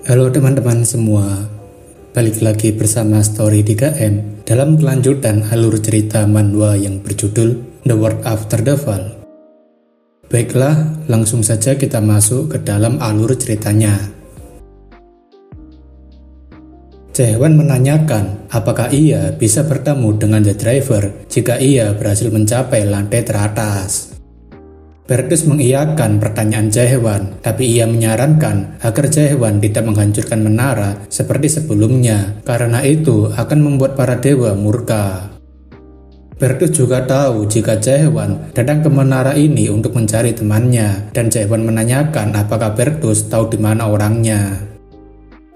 Halo teman-teman semua, balik lagi bersama Story 3M dalam kelanjutan alur cerita manhwa yang berjudul The World After the Fall. Baiklah, langsung saja kita masuk ke dalam alur ceritanya. Jae-hwan menanyakan apakah ia bisa bertemu dengan The Driver jika ia berhasil mencapai lantai teratas. Bertus mengiyakan pertanyaan Jae-hwan, tapi ia menyarankan agar Jae-hwan tidak menghancurkan menara seperti sebelumnya, karena itu akan membuat para dewa murka. Bertus juga tahu jika Jae-hwan datang ke menara ini untuk mencari temannya, dan Jae-hwan menanyakan apakah Bertus tahu di mana orangnya.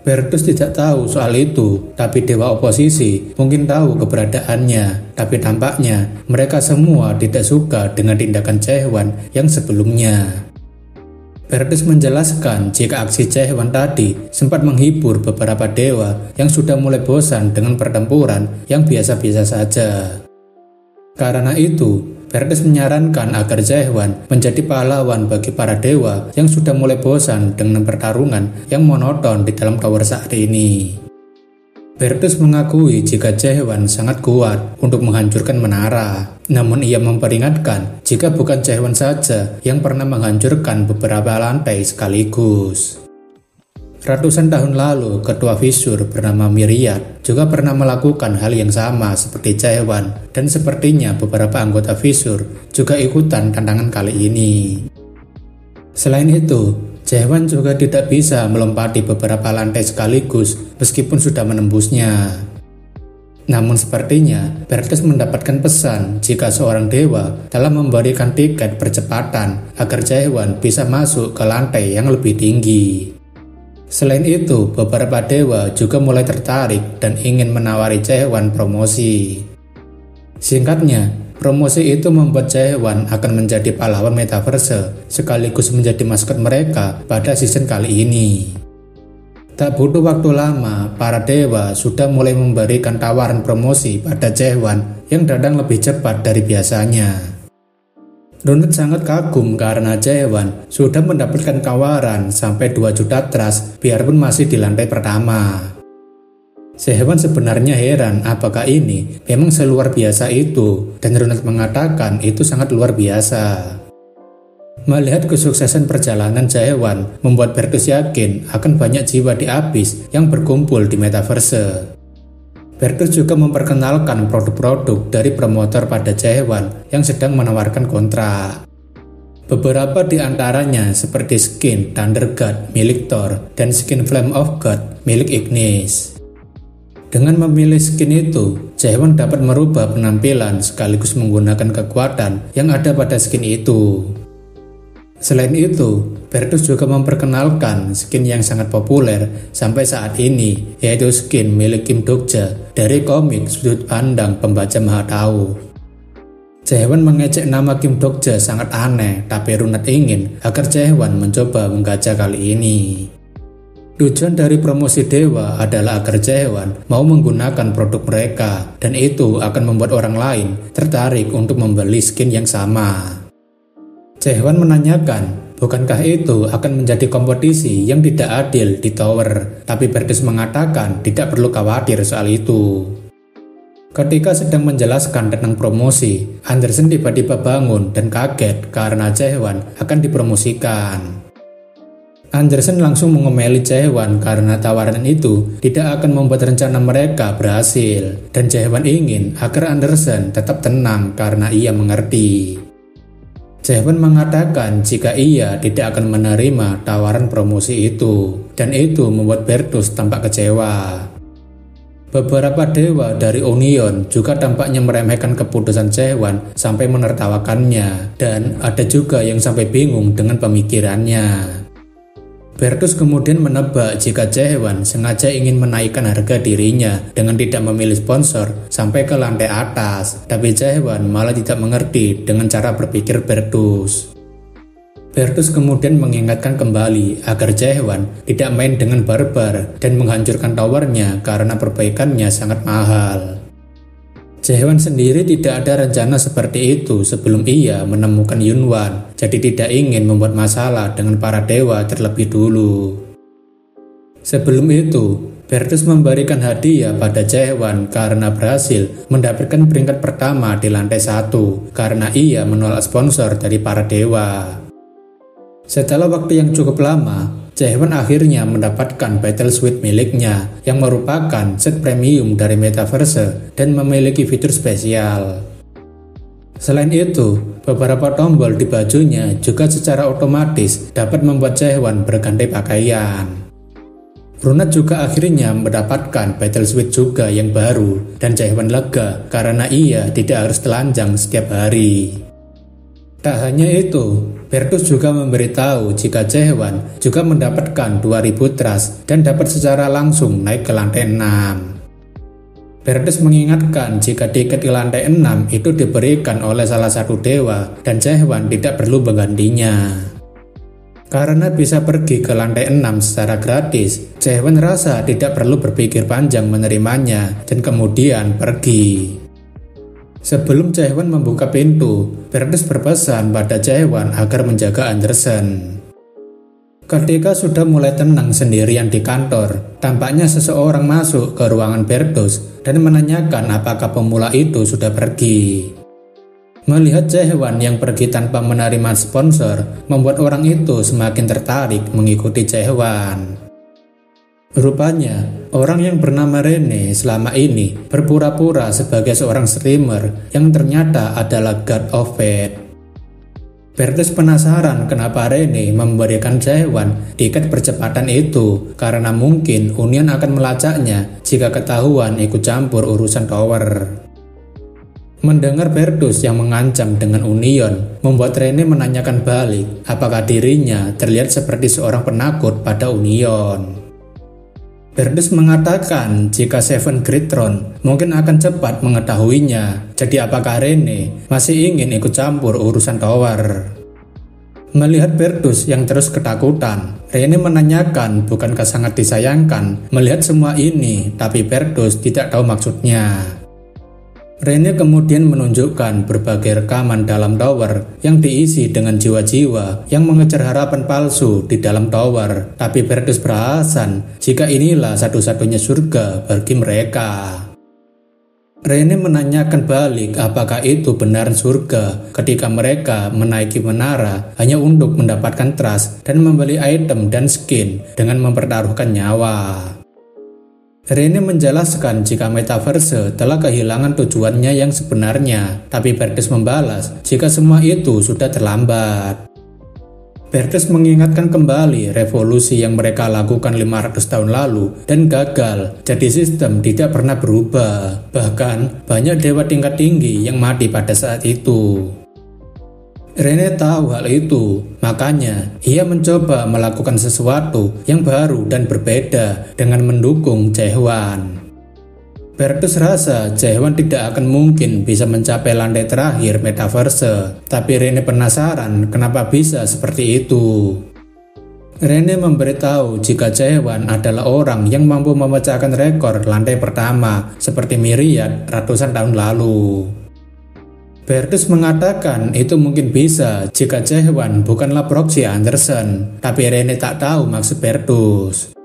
Bertus tidak tahu soal itu, tapi dewa oposisi mungkin tahu keberadaannya, tapi tampaknya mereka semua tidak suka dengan tindakan Jae-hwan yang sebelumnya. Bertus menjelaskan jika aksi Jae-hwan tadi sempat menghibur beberapa dewa yang sudah mulai bosan dengan pertempuran yang biasa-biasa saja. Karena itu, Bertus menyarankan agar Jae-hwan menjadi pahlawan bagi para dewa yang sudah mulai bosan dengan pertarungan yang monoton di dalam tower saat ini. Bertus mengakui jika Jae-hwan sangat kuat untuk menghancurkan menara, namun ia memperingatkan jika bukan Jae-hwan saja yang pernah menghancurkan beberapa lantai sekaligus. Ratusan tahun lalu, ketua Visur bernama Myriad juga pernah melakukan hal yang sama seperti Jae-hwan, dan sepertinya beberapa anggota Visur juga ikutan tantangan kali ini. Selain itu, Jae-hwan juga tidak bisa melompati beberapa lantai sekaligus meskipun sudah menembusnya. Namun sepertinya Bertus mendapatkan pesan jika seorang dewa telah memberikan tiket percepatan agar Jae-hwan bisa masuk ke lantai yang lebih tinggi. Selain itu, beberapa dewa juga mulai tertarik dan ingin menawari Jae-hwan promosi. Singkatnya, promosi itu membuat Jae-hwan akan menjadi pahlawan metaverse sekaligus menjadi maskot mereka pada season kali ini. Tak butuh waktu lama, para dewa sudah mulai memberikan tawaran promosi pada Jae-hwan yang datang lebih cepat dari biasanya. Runut sangat kagum karena Jae-hwan sudah mendapatkan tawaran sampai 2 juta trust biarpun masih di lantai pertama. Jae-hwan sebenarnya heran apakah ini memang seluar biasa itu, dan Runut mengatakan itu sangat luar biasa. Melihat kesuksesan perjalanan Jae-hwan membuat Bertus yakin akan banyak jiwa di Abyss yang berkumpul di metaverse. Bertus juga memperkenalkan produk-produk dari promotor pada Jae-hwan yang sedang menawarkan kontrak. Beberapa di antaranya seperti skin Thunder God milik Thor dan skin Flame of God milik Ignis. Dengan memilih skin itu, Jae-hwan dapat merubah penampilan sekaligus menggunakan kekuatan yang ada pada skin itu. Selain itu, Bertus juga memperkenalkan skin yang sangat populer sampai saat ini, yaitu skin milik Kim Dokja dari komik Sudut Pandang Pembaca Maha Tahu. Jae-hwan mengejek nama Kim Dokja sangat aneh, tapi Runut ingin agar Jae-hwan mencoba menggacha kali ini. Tujuan dari promosi dewa adalah agar Jae-hwan mau menggunakan produk mereka, dan itu akan membuat orang lain tertarik untuk membeli skin yang sama. Jae-hwan menanyakan, bukankah itu akan menjadi kompetisi yang tidak adil di tower? Tapi Bertus mengatakan tidak perlu khawatir soal itu. Ketika sedang menjelaskan tentang promosi, Anderson tiba-tiba bangun dan kaget karena Jae-hwan akan dipromosikan. Anderson langsung mengomeli Jae-hwan karena tawaran itu tidak akan membuat rencana mereka berhasil, dan Jae-hwan ingin agar Anderson tetap tenang karena ia mengerti. Jae-hwan mengatakan jika ia tidak akan menerima tawaran promosi itu, dan itu membuat Bertus tampak kecewa. Beberapa dewa dari Union juga tampaknya meremehkan keputusan Jae-hwan sampai menertawakannya, dan ada juga yang sampai bingung dengan pemikirannya. Bertus kemudian menebak jika Jae-hwan sengaja ingin menaikkan harga dirinya dengan tidak memilih sponsor sampai ke lantai atas, tapi Jae-hwan malah tidak mengerti dengan cara berpikir Bertus. Bertus kemudian mengingatkan kembali agar Jae-hwan tidak main dengan barbar dan menghancurkan towernya karena perbaikannya sangat mahal. Jae-hwan sendiri tidak ada rencana seperti itu sebelum ia menemukan Yunhwan, jadi tidak ingin membuat masalah dengan para dewa terlebih dulu. Sebelum itu, Bertus memberikan hadiah pada Jaehwan karena berhasil mendapatkan peringkat pertama di lantai 1 karena ia menolak sponsor dari para dewa. Setelah waktu yang cukup lama, Jaehwan akhirnya mendapatkan Battle Suite miliknya yang merupakan set premium dari Metaverse dan memiliki fitur spesial. Selain itu, beberapa tombol di bajunya juga secara otomatis dapat membuat Jaehwan berganti pakaian. Brunat juga akhirnya mendapatkan Battle Suite juga yang baru dan Jaehwan lega karena ia tidak harus telanjang setiap hari. Tak hanya itu, Bertus juga memberitahu jika Jaehwan juga mendapatkan 2000 trust dan dapat secara langsung naik ke lantai 6. Bertus mengingatkan jika tiket ke lantai 6 itu diberikan oleh salah satu dewa dan Jaehwan tidak perlu menggantinya. Karena bisa pergi ke lantai 6 secara gratis, Jaehwan rasa tidak perlu berpikir panjang menerimanya dan kemudian pergi. Sebelum Jaehwan membuka pintu, Bertus berpesan pada Jaehwan agar menjaga Anderson. Ketika sudah mulai tenang sendirian di kantor, tampaknya seseorang masuk ke ruangan Bertus dan menanyakan apakah pemula itu sudah pergi. Melihat Jaehwan yang pergi tanpa menerima sponsor, membuat orang itu semakin tertarik mengikuti Jaehwan. Rupanya, orang yang bernama Rene selama ini berpura-pura sebagai seorang streamer yang ternyata adalah God of Fate. Bertus penasaran kenapa Rene memberikan Jaehwan tiket percepatan itu karena mungkin Union akan melacaknya jika ketahuan ikut campur urusan tower. Mendengar Bertus yang mengancam dengan Union, membuat Rene menanyakan balik apakah dirinya terlihat seperti seorang penakut pada Union. Bertus mengatakan jika Seven Great Throne mungkin akan cepat mengetahuinya, jadi apakah Rene masih ingin ikut campur urusan tower. Melihat Bertus yang terus ketakutan, Rene menanyakan bukankah sangat disayangkan melihat semua ini, tapi Bertus tidak tahu maksudnya. Rene kemudian menunjukkan berbagai rekaman dalam tower yang diisi dengan jiwa-jiwa yang mengejar harapan palsu di dalam tower, tapi Bertus beralasan jika inilah satu-satunya surga bagi mereka. Rene menanyakan balik apakah itu benar surga ketika mereka menaiki menara hanya untuk mendapatkan trust dan membeli item dan skin dengan mempertaruhkan nyawa. Rene menjelaskan jika Metaverse telah kehilangan tujuannya yang sebenarnya, tapi Bertus membalas jika semua itu sudah terlambat. Bertus mengingatkan kembali revolusi yang mereka lakukan 500 tahun lalu dan gagal, jadi sistem tidak pernah berubah. Bahkan banyak dewa tingkat tinggi yang mati pada saat itu. Rene tahu hal itu, makanya ia mencoba melakukan sesuatu yang baru dan berbeda dengan mendukung Jaehwan. Bertus rasa Jaehwan tidak akan mungkin bisa mencapai lantai terakhir Metaverse, tapi Rene penasaran kenapa bisa seperti itu. Rene memberitahu jika Jaehwan adalah orang yang mampu memecahkan rekor lantai pertama seperti Myriad ratusan tahun lalu. Bertus mengatakan itu mungkin bisa jika Jaehwan bukanlah proksi Anderson, tapi Rene tak tahu maksud Bertus.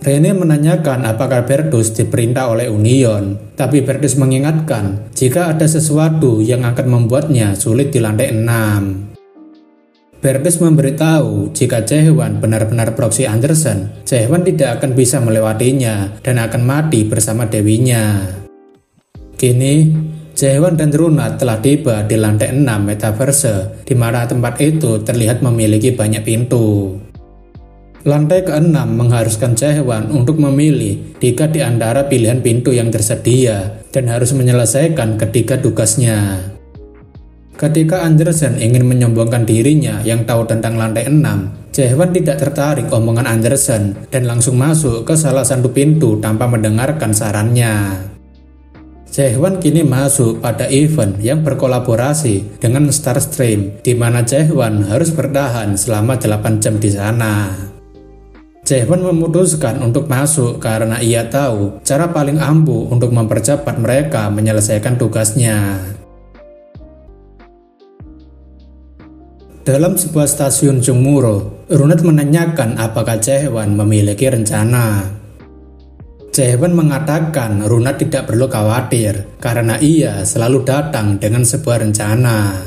Rene menanyakan apakah Bertus diperintah oleh Union, tapi Bertus mengingatkan jika ada sesuatu yang akan membuatnya sulit di lantai 6. Bertus memberitahu jika Jaehwan benar-benar proksi Anderson, Jaehwan tidak akan bisa melewatinya dan akan mati bersama dewinya. Kini, Jaehwan dan Runat telah tiba di lantai 6 Metaverse, di mana tempat itu terlihat memiliki banyak pintu. Lantai ke-6 mengharuskan Jaehwan untuk memilih 3 di antara pilihan pintu yang tersedia dan harus menyelesaikan ketiga tugasnya. Ketika Anderson ingin menyombongkan dirinya yang tahu tentang lantai 6, Jaehwan tidak tertarik omongan Anderson dan langsung masuk ke salah satu pintu tanpa mendengarkan sarannya. Jaehwan kini masuk pada event yang berkolaborasi dengan Starstream, di mana Jaehwan harus bertahan selama 8 jam di sana. Jaehwan memutuskan untuk masuk karena ia tahu cara paling ampuh untuk mempercepat mereka menyelesaikan tugasnya. Dalam sebuah stasiun Jungmuro, Runat menanyakan apakah Jae-hwan memiliki rencana. Jae-hwan mengatakan Runat tidak perlu khawatir karena ia selalu datang dengan sebuah rencana.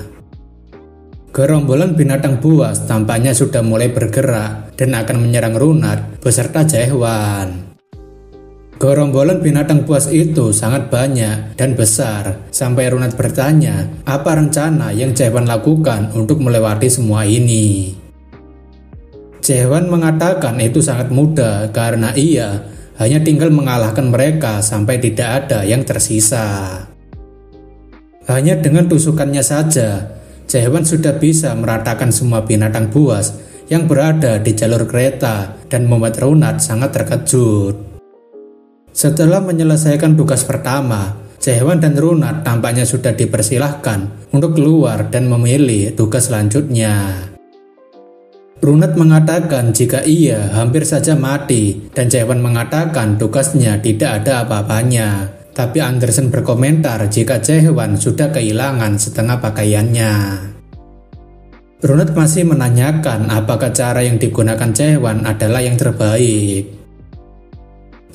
Gerombolan binatang buas tampaknya sudah mulai bergerak dan akan menyerang Runat beserta Jae-hwan. Gerombolan binatang buas itu sangat banyak dan besar sampai Runat bertanya apa rencana yang Jae-hwan lakukan untuk melewati semua ini. Jae-hwan mengatakan itu sangat mudah karena ia hanya tinggal mengalahkan mereka sampai tidak ada yang tersisa. Hanya dengan tusukannya saja, Jae-hwan sudah bisa meratakan semua binatang buas yang berada di jalur kereta dan membuat Runat sangat terkejut. Setelah menyelesaikan tugas pertama, Jae-hwan dan Runat tampaknya sudah dipersilahkan untuk keluar dan memilih tugas selanjutnya. Runat mengatakan jika ia hampir saja mati dan Jae-hwan mengatakan tugasnya tidak ada apa-apanya. Tapi Andersen berkomentar jika Jae-hwan sudah kehilangan setengah pakaiannya. Runat masih menanyakan apakah cara yang digunakan Jae-hwan adalah yang terbaik.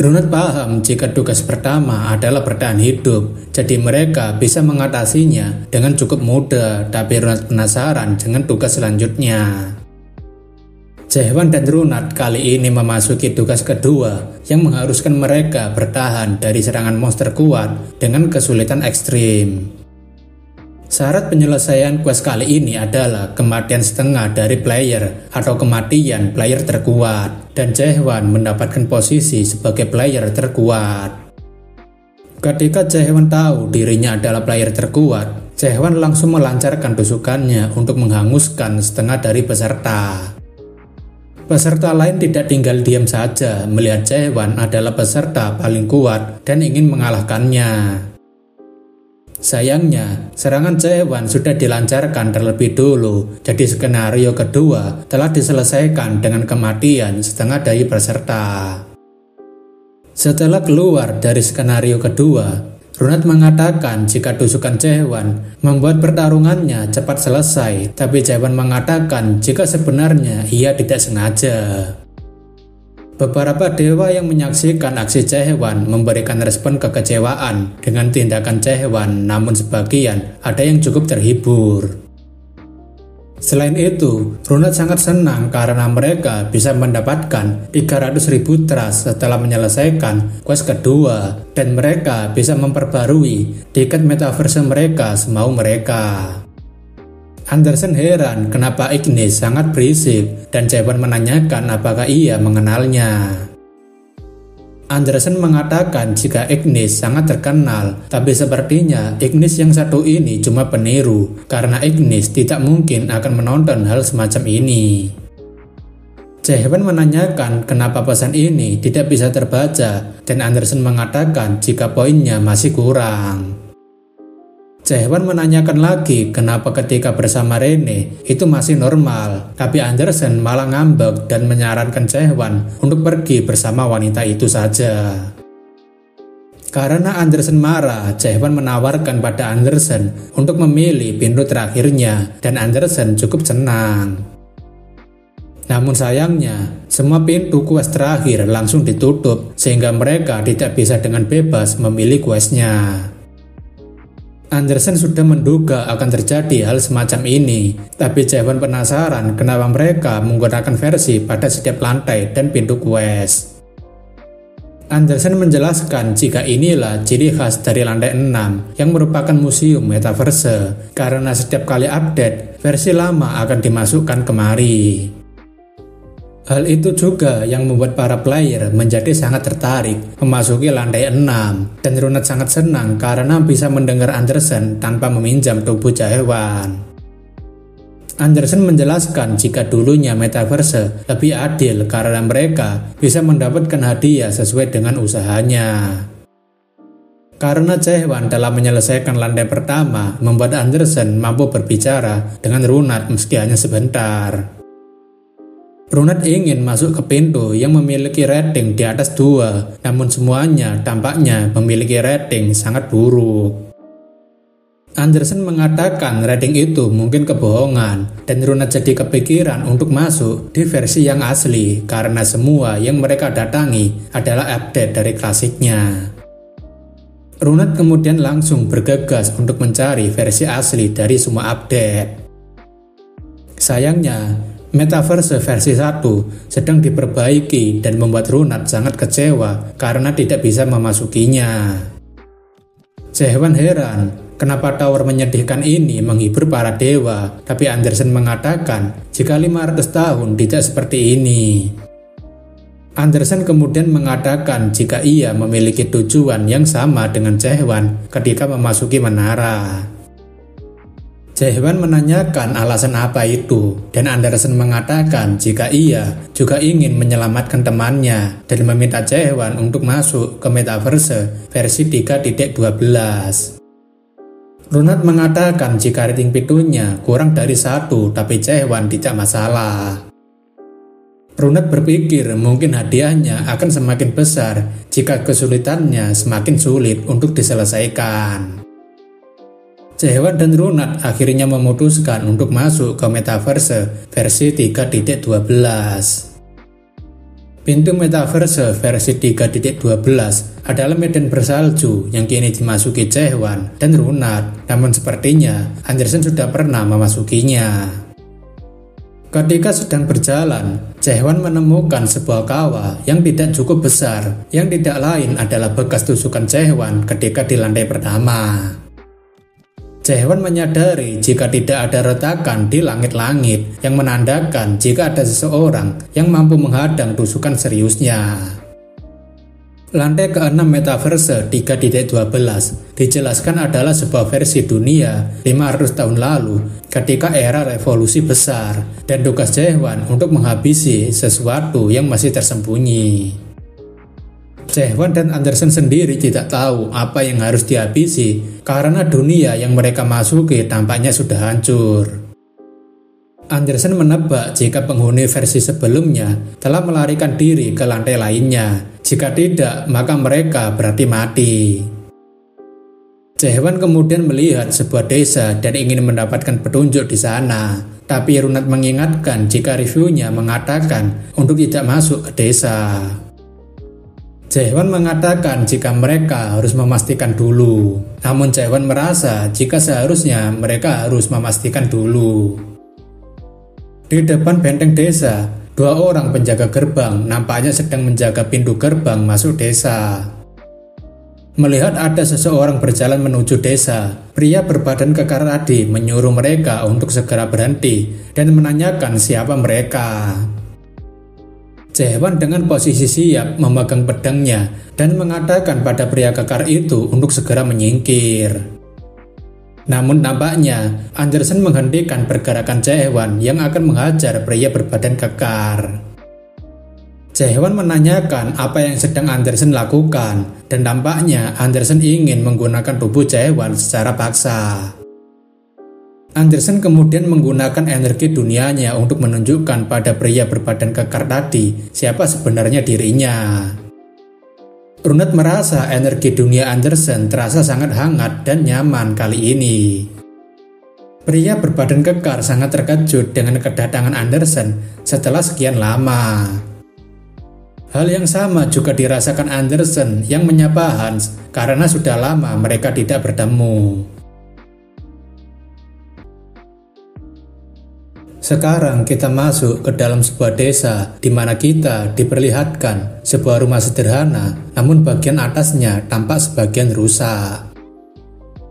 Runat paham jika tugas pertama adalah bertahan hidup, jadi mereka bisa mengatasinya dengan cukup mudah, tapi Runat penasaran dengan tugas selanjutnya. Jae-hwan dan Runat kali ini memasuki tugas kedua yang mengharuskan mereka bertahan dari serangan monster kuat dengan kesulitan ekstrim. Syarat penyelesaian quest kali ini adalah kematian setengah dari player atau kematian player terkuat, dan Jae-hwan mendapatkan posisi sebagai player terkuat. Ketika Jae-hwan tahu dirinya adalah player terkuat, Jae-hwan langsung melancarkan tusukannya untuk menghanguskan setengah dari peserta. Peserta lain tidak tinggal diam saja melihat Jae-hwan adalah peserta paling kuat dan ingin mengalahkannya. Sayangnya, serangan Jae-hwan sudah dilancarkan terlebih dulu, jadi skenario kedua telah diselesaikan dengan kematian setengah dari peserta. Setelah keluar dari skenario kedua, Runat mengatakan jika tusukan Jae-hwan membuat pertarungannya cepat selesai, tapi Jae-hwan mengatakan jika sebenarnya ia tidak sengaja. Beberapa dewa yang menyaksikan aksi Jae-hwan memberikan respon kekecewaan dengan tindakan Jae-hwan, namun sebagian ada yang cukup terhibur. Selain itu, Runat sangat senang karena mereka bisa mendapatkan 300.000 trust setelah menyelesaikan quest kedua, dan mereka bisa memperbarui tiket metaverse mereka semau mereka. Andersen heran kenapa Ignis sangat berisik dan Jae-hwan menanyakan apakah ia mengenalnya. Andersen mengatakan jika Ignis sangat terkenal, tapi sepertinya Ignis yang satu ini cuma peniru karena Ignis tidak mungkin akan menonton hal semacam ini. Jae-hwan menanyakan kenapa pesan ini tidak bisa terbaca dan Andersen mengatakan jika poinnya masih kurang. Jae-hwan menanyakan lagi kenapa ketika bersama Rene itu masih normal, tapi Andersen malah ngambek dan menyarankan Jae-hwan untuk pergi bersama wanita itu saja. Karena Andersen marah, Jae-hwan menawarkan pada Andersen untuk memilih pintu terakhirnya dan Andersen cukup senang. Namun sayangnya, semua pintu quest terakhir langsung ditutup sehingga mereka tidak bisa dengan bebas memilih questnya. Andersen sudah menduga akan terjadi hal semacam ini, tapi Jae-hwan penasaran kenapa mereka menggunakan versi pada setiap lantai dan pintu quest. Andersen menjelaskan jika inilah ciri khas dari lantai 6 yang merupakan museum metaverse, karena setiap kali update, versi lama akan dimasukkan kemari. Hal itu juga yang membuat para player menjadi sangat tertarik memasuki lantai 6, dan Runat sangat senang karena bisa mendengar Andersen tanpa meminjam tubuh Jae-hwan. Andersen menjelaskan jika dulunya metaverse lebih adil karena mereka bisa mendapatkan hadiah sesuai dengan usahanya. Karena Jae-hwan telah menyelesaikan lantai pertama, membuat Andersen mampu berbicara dengan Runat meski hanya sebentar. Runat ingin masuk ke pintu yang memiliki rating di atas 2, namun semuanya tampaknya memiliki rating sangat buruk. Andersen mengatakan rating itu mungkin kebohongan dan Runat jadi kepikiran untuk masuk di versi yang asli karena semua yang mereka datangi adalah update dari klasiknya. Runat kemudian langsung bergegas untuk mencari versi asli dari semua update. Sayangnya, Metaverse versi 1 sedang diperbaiki dan membuat Runat sangat kecewa karena tidak bisa memasukinya. Jaehwan heran, kenapa tower menyedihkan ini menghibur para dewa, tapi Andersen mengatakan jika 500 tahun tidak seperti ini. Andersen kemudian mengatakan jika ia memiliki tujuan yang sama dengan Jaehwan ketika memasuki menara. Jaehwan menanyakan alasan apa itu, dan Andersen mengatakan jika ia juga ingin menyelamatkan temannya dan meminta Jaehwan untuk masuk ke Metaverse versi 3.12. Runat mengatakan jika rating pitunya kurang dari 1 tapi Jaehwan tidak masalah. Runat berpikir mungkin hadiahnya akan semakin besar jika kesulitannya semakin sulit untuk diselesaikan. Jaehwan dan Runat akhirnya memutuskan untuk masuk ke Metaverse versi 3.12. Pintu Metaverse versi 3.12 adalah medan bersalju yang kini dimasuki Jaehwan dan Runat, namun sepertinya Andersen sudah pernah memasukinya. Ketika sedang berjalan, Jaehwan menemukan sebuah kawah yang tidak cukup besar, yang tidak lain adalah bekas tusukan Jaehwan ketika di lantai pertama. Jaehwan menyadari jika tidak ada retakan di langit-langit yang menandakan jika ada seseorang yang mampu menghadang tusukan seriusnya. Lantai ke-6 Metaverse 3.12 dijelaskan adalah sebuah versi dunia 500 tahun lalu ketika era revolusi besar dan tugas Jaehwan untuk menghabisi sesuatu yang masih tersembunyi. Jaehwan dan Andersen sendiri tidak tahu apa yang harus dihabisi karena dunia yang mereka masuki tampaknya sudah hancur. Andersen menebak jika penghuni versi sebelumnya telah melarikan diri ke lantai lainnya. Jika tidak, maka mereka berarti mati. Jaehwan kemudian melihat sebuah desa dan ingin mendapatkan petunjuk di sana. Tapi Runat mengingatkan jika reviewnya mengatakan untuk tidak masuk ke desa. Jaehwan mengatakan jika mereka harus memastikan dulu. Namun Jaehwan merasa jika seharusnya mereka harus memastikan dulu. Di depan benteng desa, 2 orang penjaga gerbang nampaknya sedang menjaga pintu gerbang masuk desa. Melihat ada seseorang berjalan menuju desa, pria berbadan kekar tadi menyuruh mereka untuk segera berhenti dan menanyakan siapa mereka. Jaehwan dengan posisi siap memegang pedangnya dan mengatakan pada pria kekar itu untuk segera menyingkir. Namun nampaknya Andersen menghentikan pergerakan Jaehwan yang akan menghajar pria berbadan kekar. Jaehwan menanyakan apa yang sedang Andersen lakukan dan tampaknya Andersen ingin menggunakan tubuh Jaehwan secara paksa. Andersen kemudian menggunakan energi dunianya untuk menunjukkan pada pria berbadan kekar tadi siapa sebenarnya dirinya. Runat merasa energi dunia Andersen terasa sangat hangat dan nyaman kali ini. Pria berbadan kekar sangat terkejut dengan kedatangan Andersen setelah sekian lama. Hal yang sama juga dirasakan Andersen yang menyapa Hans karena sudah lama mereka tidak bertemu. Sekarang kita masuk ke dalam sebuah desa di mana kita diperlihatkan sebuah rumah sederhana, namun bagian atasnya tampak sebagian rusak.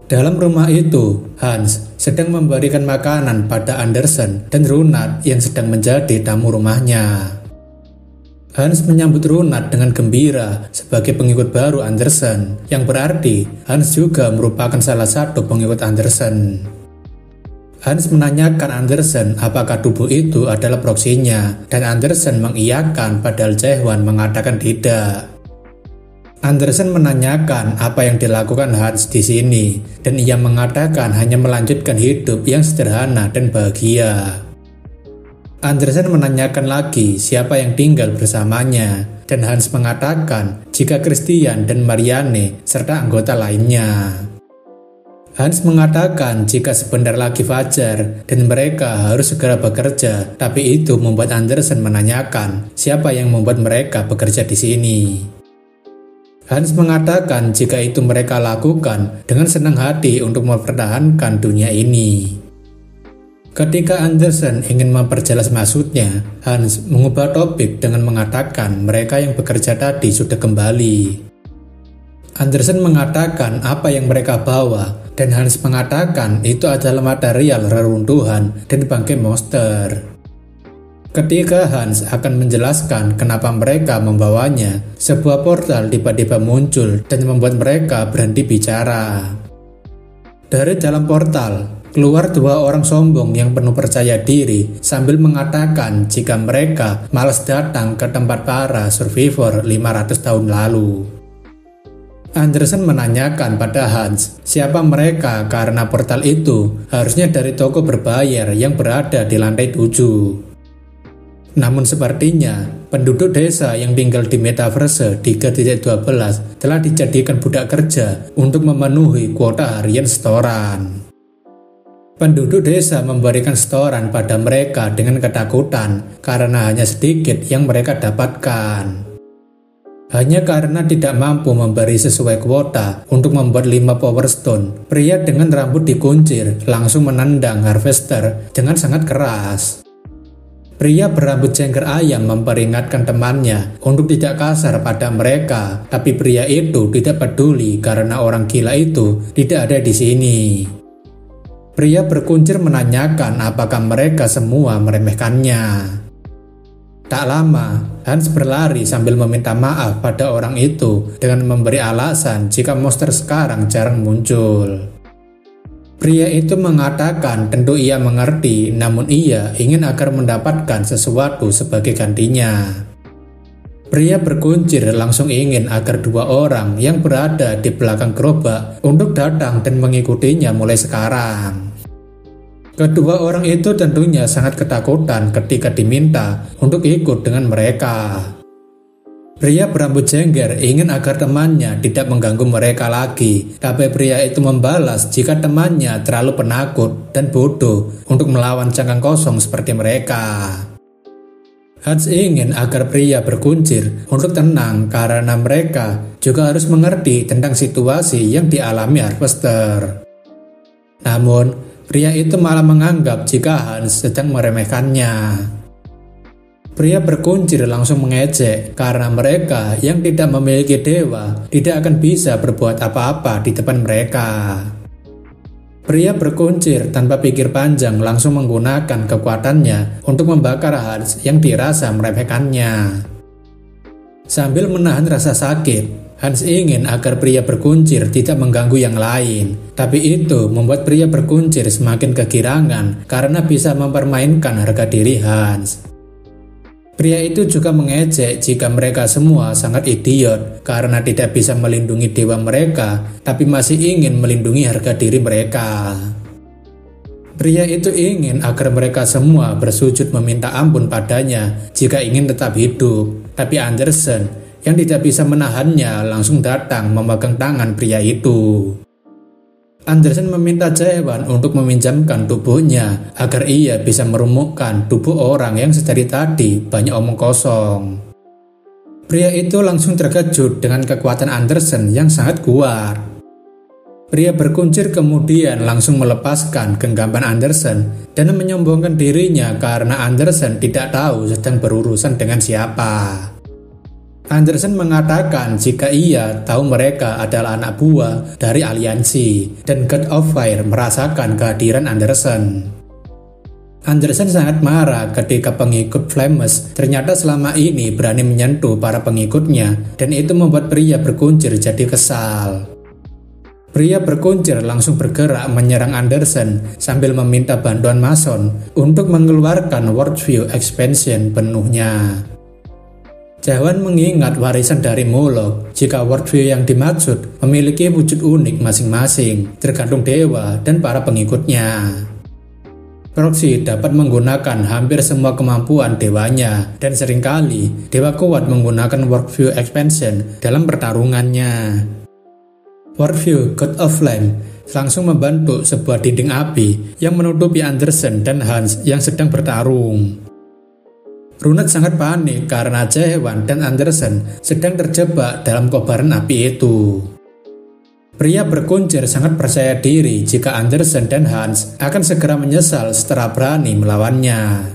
Dalam rumah itu, Hans sedang memberikan makanan pada Andersen dan Runat yang sedang menjadi tamu rumahnya. Hans menyambut Runat dengan gembira sebagai pengikut baru Andersen, yang berarti Hans juga merupakan salah satu pengikut Andersen. Hans menanyakan Andersen apakah tubuh itu adalah proksinya, dan Andersen mengiyakan padahal Jaehwan mengatakan tidak. Andersen menanyakan apa yang dilakukan Hans di sini, dan ia mengatakan hanya melanjutkan hidup yang sederhana dan bahagia. Andersen menanyakan lagi siapa yang tinggal bersamanya, dan Hans mengatakan jika Christian dan Marianne serta anggota lainnya. Hans mengatakan jika sebentar lagi fajar dan mereka harus segera bekerja, tapi itu membuat Andersen menanyakan siapa yang membuat mereka bekerja di sini. Hans mengatakan jika itu mereka lakukan dengan senang hati untuk mempertahankan dunia ini. Ketika Andersen ingin memperjelas maksudnya, Hans mengubah topik dengan mengatakan mereka yang bekerja tadi sudah kembali. Andersen mengatakan apa yang mereka bawa, dan Hans mengatakan itu adalah material reruntuhan dan bangkai monster. Ketika Hans akan menjelaskan kenapa mereka membawanya, sebuah portal tiba-tiba muncul dan membuat mereka berhenti bicara. Dari dalam portal, keluar dua orang sombong yang penuh percaya diri sambil mengatakan jika mereka malas datang ke tempat para survivor 500 tahun lalu. Andersen menanyakan pada Hans siapa mereka karena portal itu harusnya dari toko berbayar yang berada di lantai 7. Namun sepertinya penduduk desa yang tinggal di Metaverse 3.12 telah dijadikan budak kerja untuk memenuhi kuota harian setoran. Penduduk desa memberikan setoran pada mereka dengan ketakutan karena hanya sedikit yang mereka dapatkan. Hanya karena tidak mampu memberi sesuai kuota untuk membuat 5 Power Stone, pria dengan rambut dikuncir langsung menendang harvester dengan sangat keras. Pria berambut jengger ayam memperingatkan temannya untuk tidak kasar pada mereka, tapi pria itu tidak peduli karena orang gila itu tidak ada di sini. Pria berkuncir menanyakan apakah mereka semua meremehkannya. Tak lama, Hans berlari sambil meminta maaf pada orang itu dengan memberi alasan jika monster sekarang jarang muncul. Pria itu mengatakan tentu ia mengerti, namun ia ingin agar mendapatkan sesuatu sebagai gantinya. Pria berkuncir langsung ingin agar dua orang yang berada di belakang gerobak untuk datang dan mengikutinya mulai sekarang. Kedua orang itu tentunya sangat ketakutan ketika diminta untuk ikut dengan mereka. Pria berambut jengger ingin agar temannya tidak mengganggu mereka lagi, tapi pria itu membalas jika temannya terlalu penakut dan bodoh untuk melawan cangkang kosong seperti mereka. Hans ingin agar pria berkuncir untuk tenang karena mereka juga harus mengerti tentang situasi yang dialami harvester. Namun, pria itu malah menganggap jika Hans sedang meremehkannya. Pria berkuncir langsung mengejek karena mereka yang tidak memiliki dewa tidak akan bisa berbuat apa-apa di depan mereka. Pria berkuncir tanpa pikir panjang langsung menggunakan kekuatannya untuk membakar Hans yang dirasa meremehkannya. Sambil menahan rasa sakit, Hans ingin agar pria berkuncir tidak mengganggu yang lain, tapi itu membuat pria berkuncir semakin kegirangan karena bisa mempermainkan harga diri Hans. Pria itu juga mengejek jika mereka semua sangat idiot karena tidak bisa melindungi dewa mereka, tapi masih ingin melindungi harga diri mereka. Pria itu ingin agar mereka semua bersujud meminta ampun padanya jika ingin tetap hidup, tapi Andersen yang tidak bisa menahannya langsung datang memegang tangan pria itu. Andersen meminta Jae-won untuk meminjamkan tubuhnya agar ia bisa merumukkan tubuh orang yang sedari tadi banyak omong kosong. Pria itu langsung terkejut dengan kekuatan Andersen yang sangat kuat. Pria berkuncir kemudian langsung melepaskan genggaman Andersen dan menyombongkan dirinya karena Andersen tidak tahu sedang berurusan dengan siapa. Andersen mengatakan jika ia tahu mereka adalah anak buah dari aliansi dan God of Fire merasakan kehadiran Andersen. Andersen sangat marah ketika pengikut Flames ternyata selama ini berani menyentuh para pengikutnya dan itu membuat pria berkuncir jadi kesal. Pria berkuncir langsung bergerak menyerang Andersen sambil meminta bantuan Mason untuk mengeluarkan Worldview Expansion penuhnya. Jae-won mengingat warisan dari Moloch jika worldview yang dimaksud memiliki wujud unik masing-masing tergantung dewa dan para pengikutnya. Proxy dapat menggunakan hampir semua kemampuan dewanya dan seringkali dewa kuat menggunakan worldview expansion dalam pertarungannya. Worldview God of Flame langsung membentuk sebuah dinding api yang menutupi Andersen dan Hans yang sedang bertarung. Runet sangat panik karena Jae-hwan dan Andersen sedang terjebak dalam kobaran api itu. Pria berkuncir sangat percaya diri jika Andersen dan Hans akan segera menyesal setelah berani melawannya.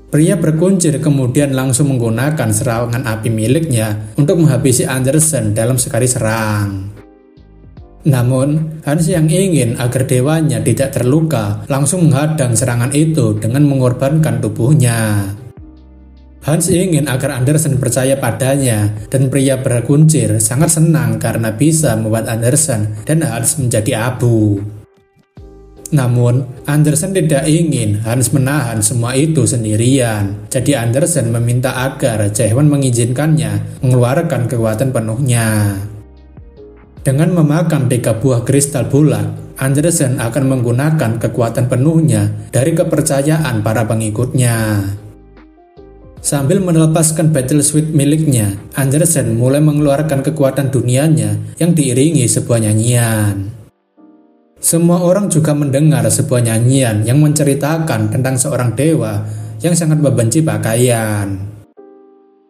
Pria berkuncir kemudian langsung menggunakan serangan api miliknya untuk menghabisi Andersen dalam sekali serang. Namun, Hans yang ingin agar dewanya tidak terluka langsung menghadang serangan itu dengan mengorbankan tubuhnya. Hans ingin agar Andersen percaya padanya dan pria berkuncir sangat senang karena bisa membuat Andersen dan Hans menjadi abu. Namun, Andersen tidak ingin Hans menahan semua itu sendirian. Jadi Andersen meminta agar Jae-hwan mengizinkannya mengeluarkan kekuatan penuhnya. Dengan memakan 3 buah kristal bulat, Andersen akan menggunakan kekuatan penuhnya dari kepercayaan para pengikutnya. Sambil melepaskan battle suit miliknya, Andersen mulai mengeluarkan kekuatan dunianya yang diiringi sebuah nyanyian. Semua orang juga mendengar sebuah nyanyian yang menceritakan tentang seorang dewa yang sangat membenci pakaian.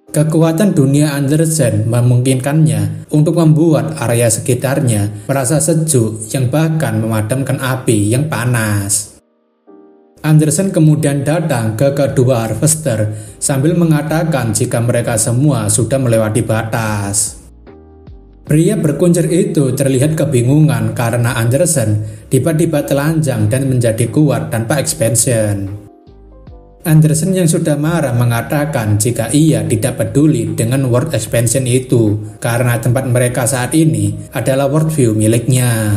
Kekuatan dunia Andersen memungkinkannya untuk membuat area sekitarnya merasa sejuk yang bahkan memadamkan api yang panas. Andersen kemudian datang ke kedua harvester sambil mengatakan jika mereka semua sudah melewati batas. Pria berkuncir itu terlihat kebingungan karena Andersen tiba-tiba telanjang dan menjadi kuat tanpa expansion. Andersen yang sudah marah mengatakan jika ia tidak peduli dengan world expansion itu karena tempat mereka saat ini adalah world view miliknya.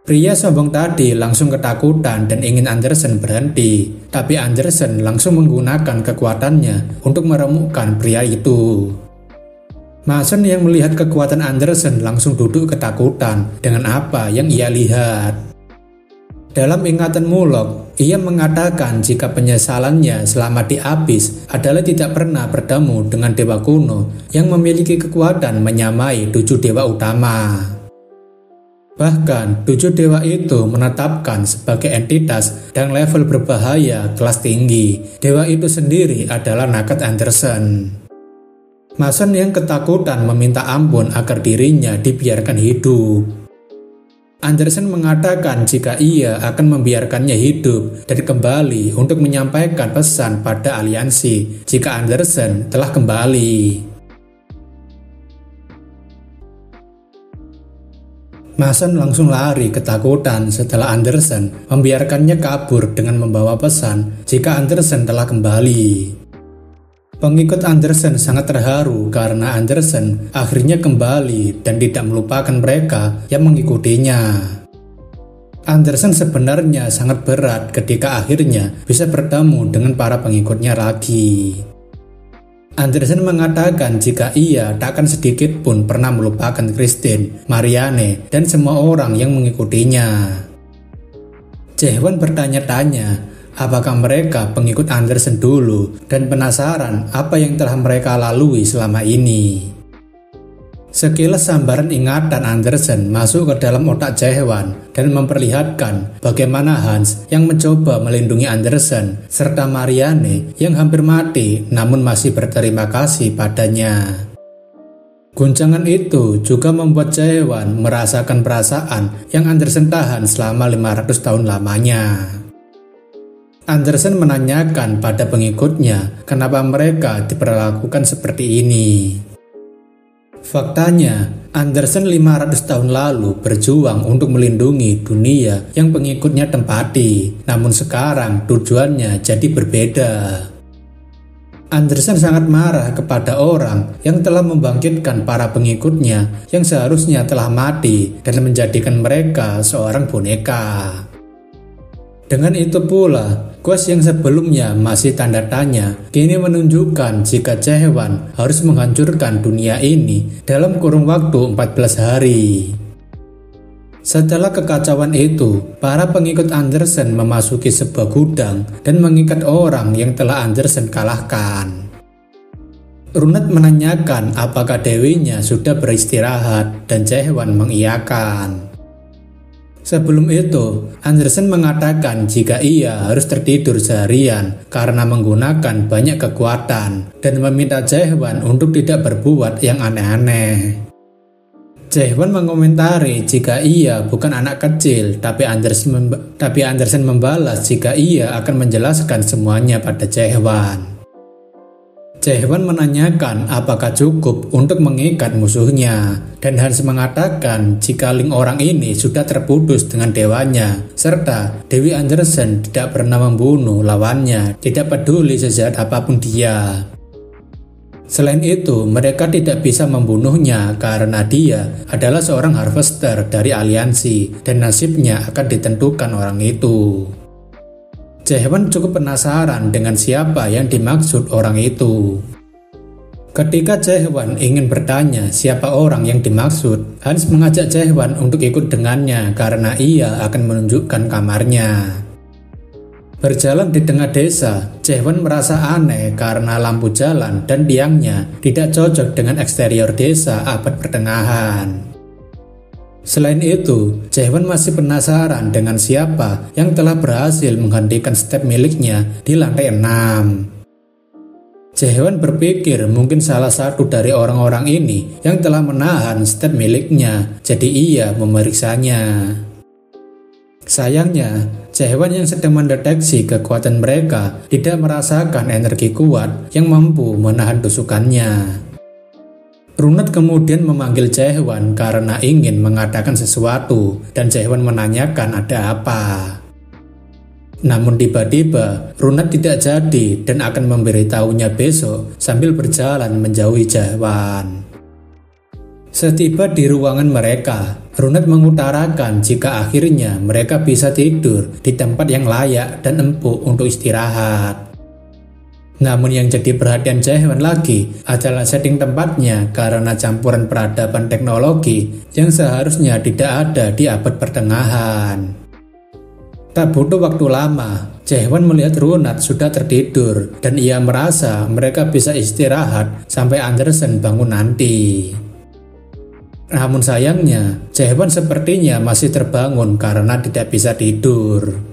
Pria sombong tadi langsung ketakutan dan ingin Andersen berhenti, tapi Andersen langsung menggunakan kekuatannya untuk meremukkan pria itu. Mason yang melihat kekuatan Andersen langsung duduk ketakutan dengan apa yang ia lihat. Dalam ingatan Mulok, ia mengatakan jika penyesalannya selama di Abyss adalah tidak pernah bertemu dengan dewa kuno yang memiliki kekuatan menyamai 7 dewa utama. Bahkan 7 dewa itu menetapkan sebagai entitas dan level berbahaya kelas tinggi. Dewa itu sendiri adalah Nugget Andersen. Mason yang ketakutan meminta ampun agar dirinya dibiarkan hidup. Andersen mengatakan jika ia akan membiarkannya hidup dan kembali untuk menyampaikan pesan pada aliansi jika Andersen telah kembali. Mason langsung lari ketakutan setelah Andersen membiarkannya kabur dengan membawa pesan jika Andersen telah kembali. Pengikut Andersen sangat terharu karena Andersen akhirnya kembali dan tidak melupakan mereka yang mengikutinya. Andersen sebenarnya sangat berat ketika akhirnya bisa bertemu dengan para pengikutnya lagi. Andersen mengatakan jika ia tak akan sedikit pun pernah melupakan Christine, Marianne, dan semua orang yang mengikutinya. Jae-hwan bertanya-tanya apakah mereka pengikut Andersen dulu dan penasaran apa yang telah mereka lalui selama ini. Sekilas sambaran ingatan Andersen masuk ke dalam otak Jae-hwan dan memperlihatkan bagaimana Hans yang mencoba melindungi Andersen serta Marianne yang hampir mati namun masih berterima kasih padanya. Guncangan itu juga membuat Jae-hwan merasakan perasaan yang Andersen tahan selama 500 tahun lamanya. Andersen menanyakan pada pengikutnya kenapa mereka diperlakukan seperti ini. Faktanya, Andersen 500 tahun lalu berjuang untuk melindungi dunia yang pengikutnya tempati, namun sekarang tujuannya jadi berbeda. Andersen sangat marah kepada orang yang telah membangkitkan para pengikutnya yang seharusnya telah mati dan menjadikan mereka seorang boneka. Dengan itu pula, quest yang sebelumnya masih tanda tanya, kini menunjukkan jika Jae-hwan harus menghancurkan dunia ini dalam kurun waktu 14 hari. Setelah kekacauan itu, para pengikut Andersen memasuki sebuah gudang dan mengikat orang yang telah Andersen kalahkan. Runet menanyakan apakah dewinya sudah beristirahat dan Jae-hwan mengiyakan. Sebelum itu, Andersen mengatakan jika ia harus tertidur seharian karena menggunakan banyak kekuatan dan meminta Jae-hwan untuk tidak berbuat yang aneh-aneh. Jae-hwan mengomentari jika ia bukan anak kecil, tapi Andersen membalas jika ia akan menjelaskan semuanya pada Jae-hwan. Jae-hwan menanyakan apakah cukup untuk mengikat musuhnya, dan Hans mengatakan jika link orang ini sudah terputus dengan dewanya, serta Dewi Andersen tidak pernah membunuh lawannya, tidak peduli sejahat apapun dia. Selain itu, mereka tidak bisa membunuhnya karena dia adalah seorang harvester dari aliansi, dan nasibnya akan ditentukan orang itu. Jae-hwan cukup penasaran dengan siapa yang dimaksud orang itu. Ketika Jae-hwan ingin bertanya siapa orang yang dimaksud, Hans mengajak Jae-hwan untuk ikut dengannya karena ia akan menunjukkan kamarnya. Berjalan di tengah desa, Jae-hwan merasa aneh karena lampu jalan dan tiangnya tidak cocok dengan eksterior desa abad pertengahan. Selain itu, Jae-hwan masih penasaran dengan siapa yang telah berhasil menghentikan step miliknya di lantai 6. Jae-hwan berpikir mungkin salah satu dari orang-orang ini yang telah menahan step miliknya, jadi ia memeriksanya. Sayangnya, Jae-hwan yang sedang mendeteksi kekuatan mereka tidak merasakan energi kuat yang mampu menahan tusukannya. Runat kemudian memanggil Jae-hwan karena ingin mengatakan sesuatu, dan Jae-hwan menanyakan ada apa. Namun tiba-tiba Runat tidak jadi dan akan memberitahunya besok sambil berjalan menjauhi Jae-hwan. Setiba di ruangan mereka, Runat mengutarakan jika akhirnya mereka bisa tidur di tempat yang layak dan empuk untuk istirahat. Namun yang jadi perhatian Jae-hwan lagi adalah setting tempatnya karena campuran peradaban teknologi yang seharusnya tidak ada di abad pertengahan. Tak butuh waktu lama, Jae-hwan melihat Runat sudah tertidur dan ia merasa mereka bisa istirahat sampai Andersen bangun nanti. Namun sayangnya, Jae-hwan sepertinya masih terbangun karena tidak bisa tidur.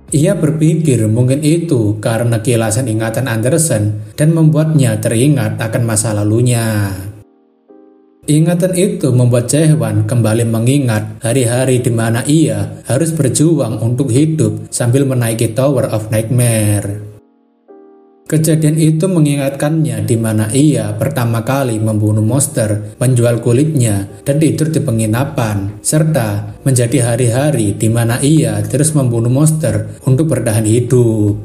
Ia berpikir mungkin itu karena kilasan ingatan Andersen dan membuatnya teringat akan masa lalunya. Ingatan itu membuat Jae-hwan kembali mengingat hari-hari di mana ia harus berjuang untuk hidup sambil menaiki Tower of Nightmare. Kejadian itu mengingatkannya di mana ia pertama kali membunuh monster, menjual kulitnya, dan tidur di penginapan, serta menjadi hari-hari di mana ia terus membunuh monster untuk bertahan hidup.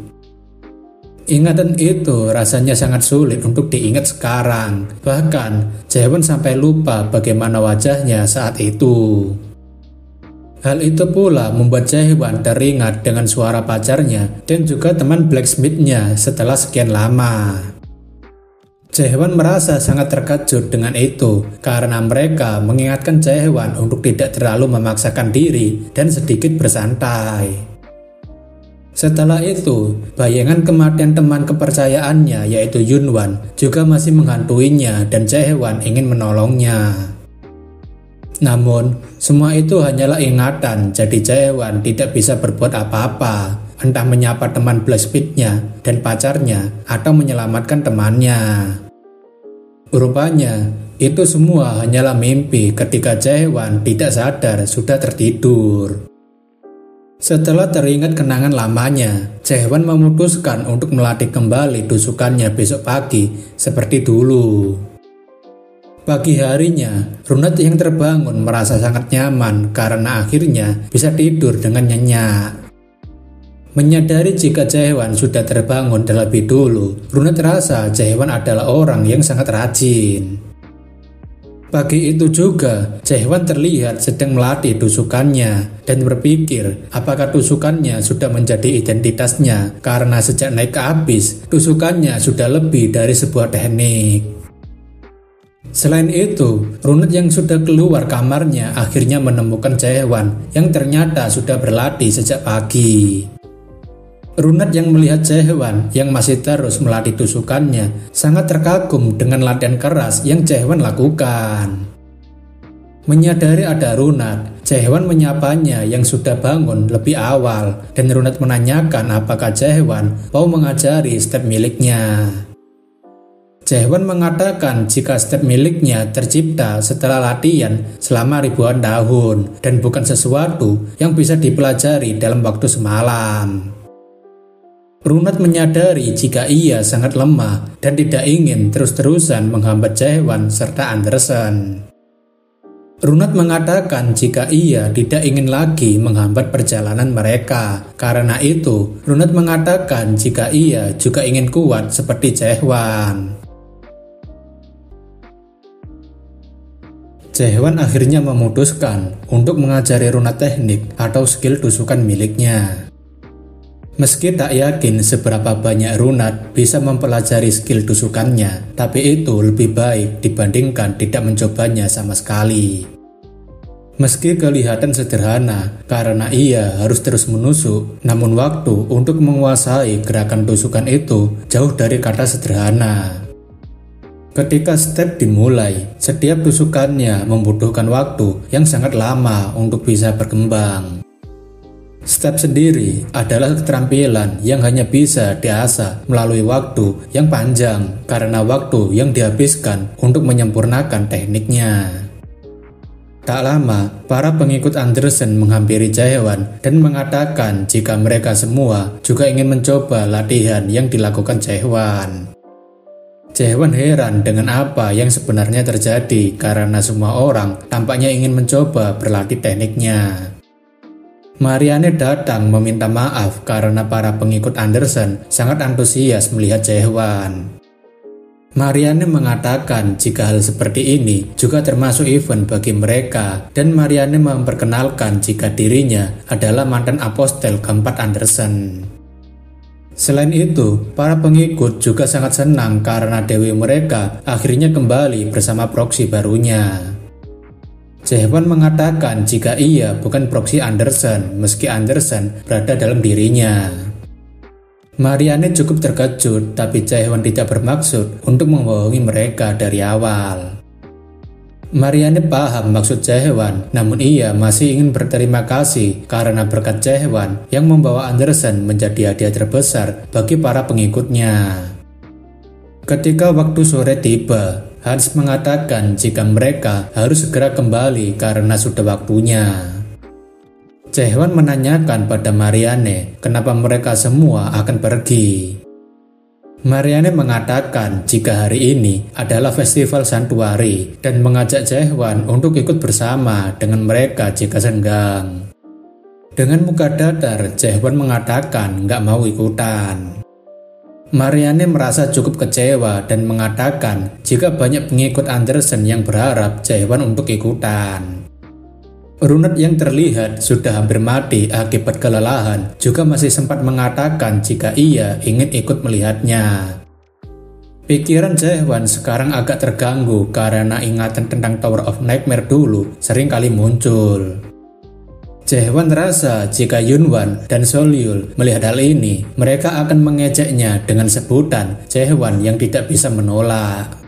Ingatan itu rasanya sangat sulit untuk diingat sekarang, bahkan Jae-hwan sampai lupa bagaimana wajahnya saat itu. Hal itu pula membuat Jae-hwan teringat dengan suara pacarnya dan juga teman blacksmith-nya setelah sekian lama. Jae-hwan merasa sangat terkejut dengan itu karena mereka mengingatkan Jae-hwan untuk tidak terlalu memaksakan diri dan sedikit bersantai. Setelah itu, bayangan kematian teman kepercayaannya yaitu Yun-hwan juga masih menghantuinya dan Jae-hwan ingin menolongnya. Namun, semua itu hanyalah ingatan, jadi Jae-hwan tidak bisa berbuat apa-apa, entah menyapa teman blacksmith-nya dan pacarnya, atau menyelamatkan temannya. Rupanya, itu semua hanyalah mimpi ketika Jae-hwan tidak sadar sudah tertidur. Setelah teringat kenangan lamanya, Jae-hwan memutuskan untuk melatih kembali tusukannya besok pagi seperti dulu. Pagi harinya, Runat yang terbangun merasa sangat nyaman karena akhirnya bisa tidur dengan nyenyak. Menyadari jika Jae-hwan sudah terbangun terlebih dulu, Runat rasa Jae-hwan adalah orang yang sangat rajin. Pagi itu juga, Jae-hwan terlihat sedang melatih tusukannya dan berpikir apakah tusukannya sudah menjadi identitasnya karena sejak naik ke abyss, tusukannya sudah lebih dari sebuah teknik. Selain itu, Runat yang sudah keluar kamarnya akhirnya menemukan Jae-hwan yang ternyata sudah berlatih sejak pagi. Runat yang melihat Jae-hwan yang masih terus melatih tusukannya sangat terkagum dengan latihan keras yang Jae-hwan lakukan. Menyadari ada Runat, Jaehwan menyapanya yang sudah bangun lebih awal dan Runat menanyakan apakah Jaehwan mau mengajari step miliknya. Jaehwan mengatakan jika step miliknya tercipta setelah latihan selama ribuan tahun dan bukan sesuatu yang bisa dipelajari dalam waktu semalam. Runat menyadari jika ia sangat lemah dan tidak ingin terus-terusan menghambat Jaehwan serta Anderson. Runat mengatakan jika ia tidak ingin lagi menghambat perjalanan mereka. Karena itu, Runat mengatakan jika ia juga ingin kuat seperti Jaehwan. Jaehwan akhirnya memutuskan untuk mengajari Runat teknik atau skill tusukan miliknya. Meski tak yakin seberapa banyak Runat bisa mempelajari skill tusukannya, tapi itu lebih baik dibandingkan tidak mencobanya sama sekali. Meski kelihatan sederhana karena ia harus terus menusuk, namun waktu untuk menguasai gerakan tusukan itu jauh dari kata sederhana. Ketika step dimulai, setiap tusukannya membutuhkan waktu yang sangat lama untuk bisa berkembang. Step sendiri adalah keterampilan yang hanya bisa diasah melalui waktu yang panjang karena waktu yang dihabiskan untuk menyempurnakan tekniknya. Tak lama, para pengikut Anderson menghampiri Jaehwan dan mengatakan jika mereka semua juga ingin mencoba latihan yang dilakukan Jaehwan. Jaehwan heran dengan apa yang sebenarnya terjadi karena semua orang tampaknya ingin mencoba berlatih tekniknya. Marianne datang meminta maaf karena para pengikut Anderson sangat antusias melihat Jaehwan. Marianne mengatakan jika hal seperti ini juga termasuk event bagi mereka dan Marianne memperkenalkan jika dirinya adalah mantan apostel keempat Anderson. Selain itu, para pengikut juga sangat senang karena dewi mereka akhirnya kembali bersama proksi barunya. Jaehwan mengatakan jika ia bukan proksi Anderson meski Anderson berada dalam dirinya. Marianne cukup terkejut, tapi Jaehwan tidak bermaksud untuk membohongi mereka dari awal. Marianne paham maksud Jaehwan, namun ia masih ingin berterima kasih karena berkat Jaehwan yang membawa Anderson menjadi hadiah terbesar bagi para pengikutnya. Ketika waktu sore tiba, Hans mengatakan jika mereka harus segera kembali karena sudah waktunya. Jaehwan menanyakan pada Marianne kenapa mereka semua akan pergi. Marianne mengatakan jika hari ini adalah festival santuari dan mengajak Jaehwan untuk ikut bersama dengan mereka jika senggang. Dengan muka datar, Jaehwan mengatakan nggak mau ikutan. Marianne merasa cukup kecewa dan mengatakan jika banyak pengikut Anderson yang berharap Jaehwan untuk ikutan. Runat yang terlihat sudah hampir mati akibat kelelahan juga masih sempat mengatakan jika ia ingin ikut melihatnya. Pikiran Jaehwan sekarang agak terganggu karena ingatan tentang Tower of Nightmare dulu sering kali muncul. Jaehwan rasa jika Yunwan dan Solyul melihat hal ini, mereka akan mengejeknya dengan sebutan Jaehwan yang tidak bisa menolak.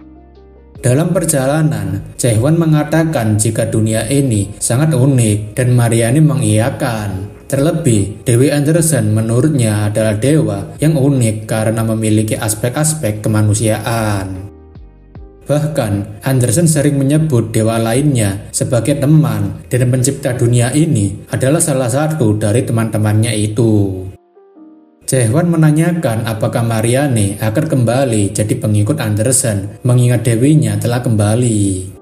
Dalam perjalanan, Jaehwan mengatakan jika dunia ini sangat unik dan Marianne mengiyakan. Terlebih, Dewi Anderson menurutnya adalah dewa yang unik karena memiliki aspek-aspek kemanusiaan. Bahkan, Anderson sering menyebut dewa lainnya sebagai teman dan pencipta dunia ini adalah salah satu dari teman-temannya itu. Jaehwan menanyakan apakah Marianne akan kembali jadi pengikut Anderson mengingat dewinya telah kembali.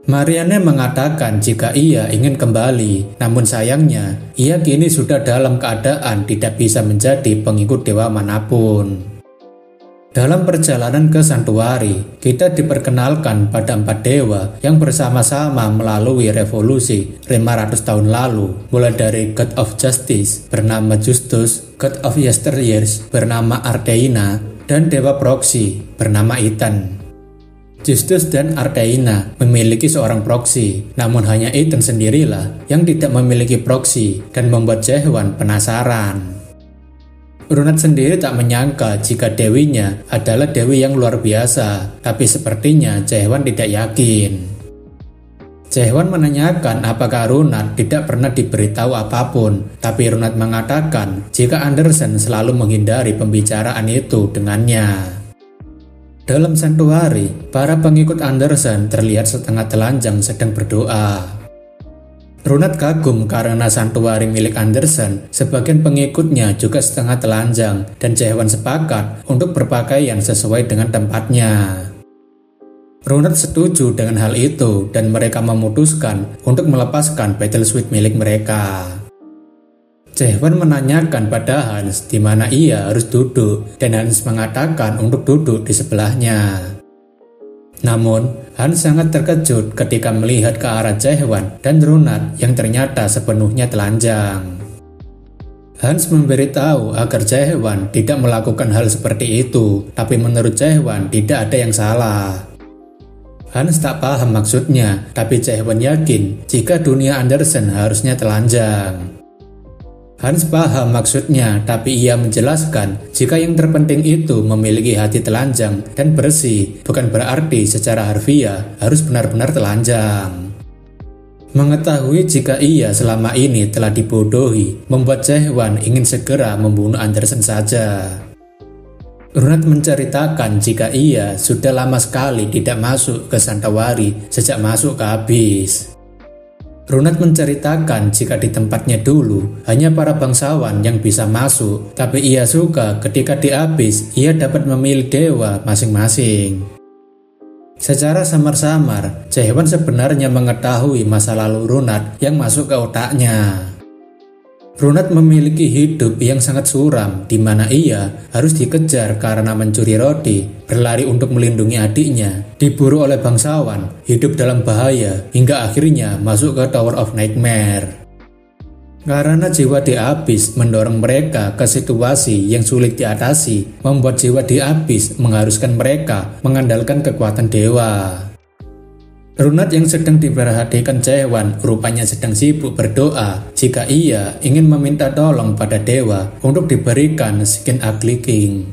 Marianne mengatakan jika ia ingin kembali, namun sayangnya ia kini sudah dalam keadaan tidak bisa menjadi pengikut dewa manapun. Dalam perjalanan ke Santuari, kita diperkenalkan pada 4 dewa yang bersama-sama melalui revolusi 500 tahun lalu, mulai dari God of Justice bernama Justus, God of Yesteryears bernama Ardeina, dan Dewa Proxy bernama Ethan. Justus dan Ardeina memiliki seorang proxy, namun hanya Ethan sendirilah yang tidak memiliki proxy dan membuat Jaehwan penasaran. Runat sendiri tak menyangka jika dewinya adalah dewi yang luar biasa, tapi sepertinya Jaehwan tidak yakin. Jaehwan menanyakan apakah Runat tidak pernah diberitahu apapun, tapi Runat mengatakan jika Andersen selalu menghindari pembicaraan itu dengannya. Dalam santuari, para pengikut Andersen terlihat setengah telanjang sedang berdoa. Runat kagum karena santuari milik Andersen, sebagian pengikutnya juga setengah telanjang, dan Jaehwan sepakat untuk berpakaian sesuai dengan tempatnya. Runat setuju dengan hal itu dan mereka memutuskan untuk melepaskan battle suit milik mereka. Jaehwan menanyakan pada Hans di mana ia harus duduk dan Hans mengatakan untuk duduk di sebelahnya. Namun, Hans sangat terkejut ketika melihat ke arah Jaehwan dan Runat yang ternyata sepenuhnya telanjang. Hans memberitahu agar Jaehwan tidak melakukan hal seperti itu, tapi menurut Jaehwan tidak ada yang salah. Hans tak paham maksudnya, tapi Jaehwan yakin jika dunia Andersen harusnya telanjang. Hans paham maksudnya, tapi ia menjelaskan jika yang terpenting itu memiliki hati telanjang dan bersih, bukan berarti secara harfiah harus benar-benar telanjang. Mengetahui jika ia selama ini telah dibodohi, membuat Jaehwan ingin segera membunuh Andersen saja. Runat menceritakan jika ia sudah lama sekali tidak masuk ke Santawari sejak masuk ke Abyss. Runat menceritakan jika di tempatnya dulu hanya para bangsawan yang bisa masuk, tapi ia suka ketika di Abyss ia dapat memilih dewa masing-masing. Secara samar-samar, Jaehwan sebenarnya mengetahui masa lalu Runat yang masuk ke otaknya. Runat memiliki hidup yang sangat suram, di mana ia harus dikejar karena mencuri roti, berlari untuk melindungi adiknya, diburu oleh bangsawan, hidup dalam bahaya, hingga akhirnya masuk ke Tower of Nightmare. Karena jiwa di Abyss mendorong mereka ke situasi yang sulit diatasi, membuat jiwa di Abyss mengharuskan mereka mengandalkan kekuatan dewa. Runat yang sedang diperhatikan Jaehwan rupanya sedang sibuk berdoa jika ia ingin meminta tolong pada dewa untuk diberikan Skin Ugly King.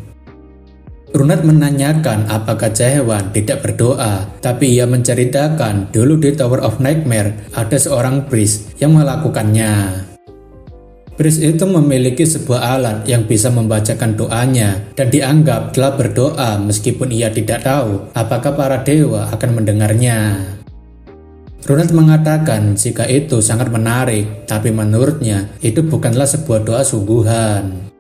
Runat menanyakan apakah Jaehwan tidak berdoa, tapi ia menceritakan dulu di Tower of Nightmare ada seorang priest yang melakukannya. Priest itu memiliki sebuah alat yang bisa membacakan doanya dan dianggap telah berdoa meskipun ia tidak tahu apakah para dewa akan mendengarnya. Runat mengatakan jika itu sangat menarik, tapi menurutnya itu bukanlah sebuah doa sungguhan.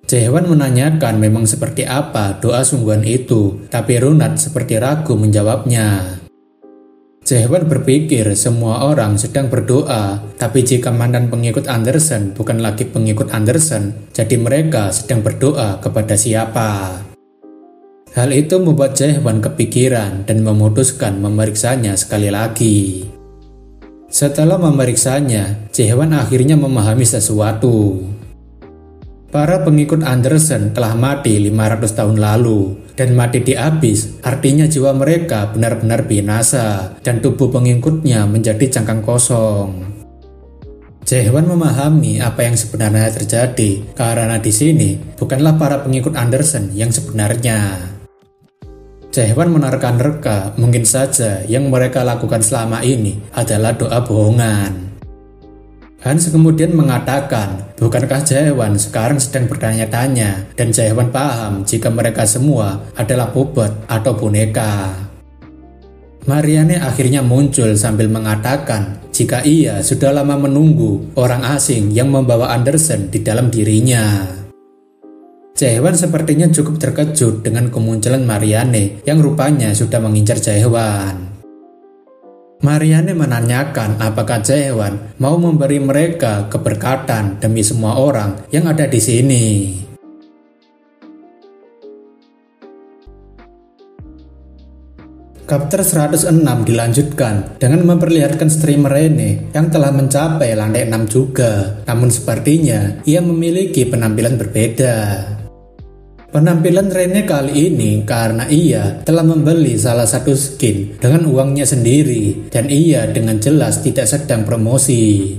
Jaehwan menanyakan memang seperti apa doa sungguhan itu, tapi Runat seperti ragu menjawabnya. Jaehwan berpikir semua orang sedang berdoa, tapi jika mantan pengikut Andersen bukan lagi pengikut Andersen, jadi mereka sedang berdoa kepada siapa? Hal itu membuat Jaehwan kepikiran dan memutuskan memeriksanya sekali lagi. Setelah memeriksanya, Jaehwan akhirnya memahami sesuatu. Para pengikut Andersen telah mati 500 tahun lalu, dan mati di Abyss artinya jiwa mereka benar-benar binasa dan tubuh pengikutnya menjadi cangkang kosong. Jaehwan memahami apa yang sebenarnya terjadi karena di sini bukanlah para pengikut Andersen yang sebenarnya. Jaehwan menerka-nerka mungkin saja yang mereka lakukan selama ini adalah doa bohongan. Hans kemudian mengatakan, bukankah Jaehwan sekarang sedang bertanya-tanya, dan Jaehwan paham jika mereka semua adalah bobot atau boneka. Marianne akhirnya muncul sambil mengatakan jika ia sudah lama menunggu orang asing yang membawa Andersen di dalam dirinya. Jaehwan sepertinya cukup terkejut dengan kemunculan Marianne yang rupanya sudah mengincar Jaehwan. Marianne menanyakan apakah Jaehwan mau memberi mereka keberkatan demi semua orang yang ada di sini. Chapter 106 dilanjutkan dengan memperlihatkan streamer Rene yang telah mencapai lantai 6 juga, namun sepertinya ia memiliki penampilan berbeda. Penampilan Rene kali ini karena ia telah membeli salah satu skin dengan uangnya sendiri dan ia dengan jelas tidak sedang promosi.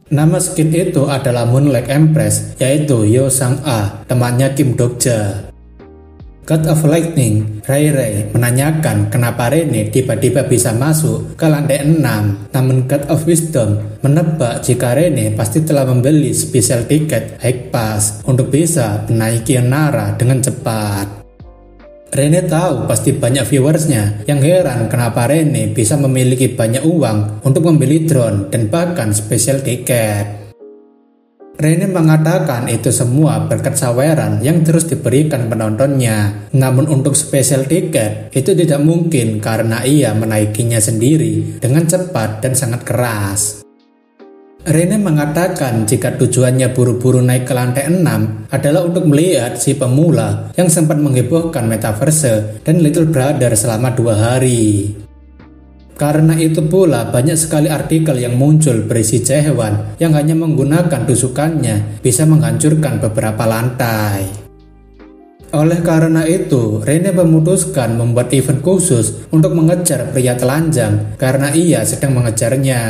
Nama skin itu adalah Moonlight Empress, yaitu Yo Sang-a, temannya Kim Dokja. God of Lightning, Ray Ray, menanyakan kenapa Rene tiba-tiba bisa masuk ke lantai 6. Namun God of Wisdom menebak jika Rene pasti telah membeli special ticket High Pass untuk bisa menaiki Nara dengan cepat. Rene tahu pasti banyak viewersnya yang heran kenapa Rene bisa memiliki banyak uang untuk membeli drone dan bahkan special ticket. Rene mengatakan itu semua berkat saweran yang terus diberikan penontonnya. Namun untuk special ticket itu tidak mungkin karena ia menaikinya sendiri dengan cepat dan sangat keras. Rene mengatakan jika tujuannya buru-buru naik ke lantai 6 adalah untuk melihat si pemula yang sempat menghebohkan Metaverse dan Little Brother selama 2 hari. Karena itu pula banyak sekali artikel yang muncul berisi Jaehwan yang hanya menggunakan tusukannya bisa menghancurkan beberapa lantai. Oleh karena itu, Rene memutuskan membuat event khusus untuk mengejar pria telanjang karena ia sedang mengejarnya.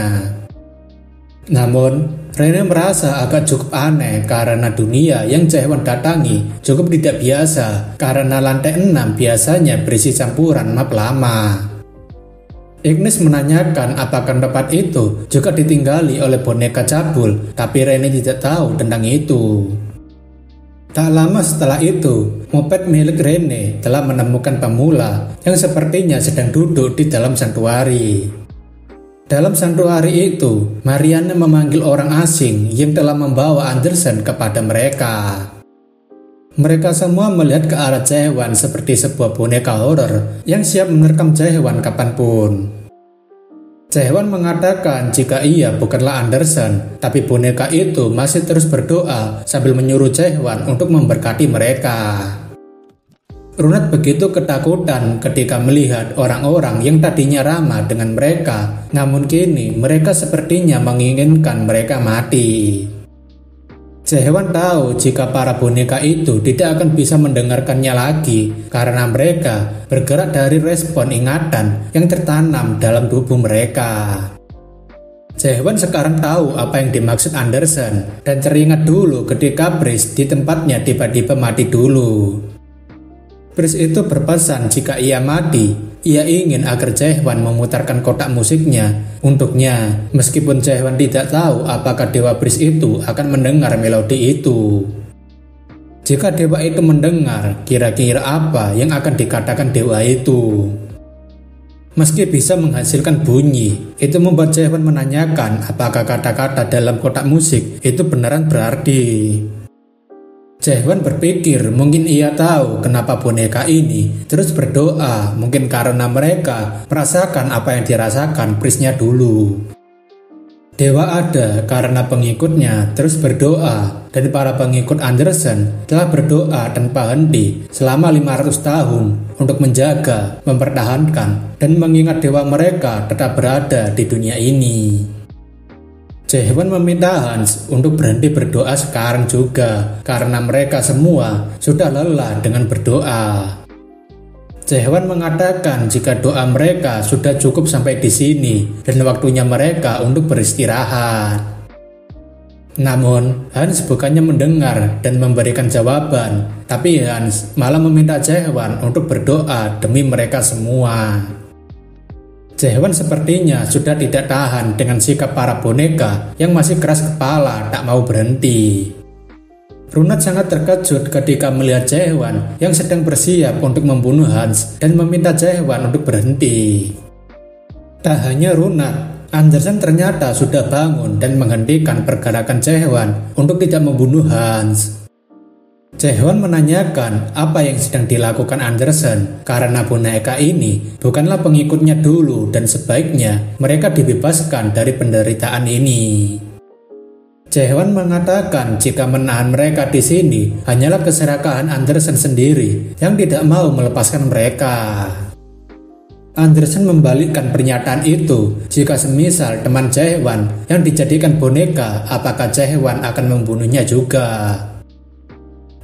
Namun, Rene merasa agak cukup aneh karena dunia yang Jaehwan datangi cukup tidak biasa karena lantai 6 biasanya berisi campuran map lama. Ignis menanyakan apakah tempat itu juga ditinggali oleh boneka cabul, tapi Rene tidak tahu tentang itu. Tak lama setelah itu, moped milik Rene telah menemukan pemula yang sepertinya sedang duduk di dalam santuari. Dalam santuari itu, Marianne memanggil orang asing yang telah membawa Anderson kepada mereka. Mereka semua melihat ke arah Jaehwan seperti sebuah boneka horor yang siap menerkam Jaehwan kapanpun. Jaehwan mengatakan jika ia bukanlah Anderson, tapi boneka itu masih terus berdoa sambil menyuruh Jaehwan untuk memberkati mereka. Runat begitu ketakutan ketika melihat orang-orang yang tadinya ramah dengan mereka, namun kini mereka sepertinya menginginkan mereka mati. Jaehwan tahu jika para boneka itu tidak akan bisa mendengarkannya lagi karena mereka bergerak dari respon ingatan yang tertanam dalam tubuh mereka. Jaehwan sekarang tahu apa yang dimaksud Anderson dan teringat dulu ketika Brice di tempatnya tiba-tiba mati dulu. Brice itu berpesan jika ia mati, ia ingin agar Jaehwan memutarkan kotak musiknya untuknya, meskipun Jaehwan tidak tahu apakah Dewa Brice itu akan mendengar melodi itu. Jika dewa itu mendengar, kira-kira apa yang akan dikatakan dewa itu? Meski bisa menghasilkan bunyi, itu membuat Jaehwan menanyakan apakah kata-kata dalam kotak musik itu beneran berarti. Jaehwan berpikir mungkin ia tahu kenapa boneka ini terus berdoa, mungkin karena mereka merasakan apa yang dirasakan Brice-nya dulu. Dewa ada karena pengikutnya terus berdoa dan para pengikut Anderson telah berdoa tanpa henti selama 500 tahun untuk menjaga, mempertahankan, dan mengingat dewa mereka tetap berada di dunia ini. Jaehwan meminta Hans untuk berhenti berdoa sekarang juga karena mereka semua sudah lelah dengan berdoa. Jaehwan mengatakan jika doa mereka sudah cukup sampai di sini dan waktunya mereka untuk beristirahat. Namun Hans bukannya mendengar dan memberikan jawaban, tapi Hans malah meminta Jaehwan untuk berdoa demi mereka semua. Jaehwan sepertinya sudah tidak tahan dengan sikap para boneka yang masih keras kepala tak mau berhenti. Runat sangat terkejut ketika melihat Jaehwan yang sedang bersiap untuk membunuh Hans dan meminta Jaehwan untuk berhenti. Tak hanya Runat, Anderson ternyata sudah bangun dan menghentikan pergerakan Jaehwan untuk tidak membunuh Hans. Jaehwan menanyakan apa yang sedang dilakukan Anderson karena boneka ini bukanlah pengikutnya dulu dan sebaiknya mereka dibebaskan dari penderitaan ini. Jaehwan mengatakan jika menahan mereka di sini hanyalah keserakahan Anderson sendiri yang tidak mau melepaskan mereka. Anderson membalikkan pernyataan itu jika semisal teman Jaehwan yang dijadikan boneka, apakah Jaehwan akan membunuhnya juga.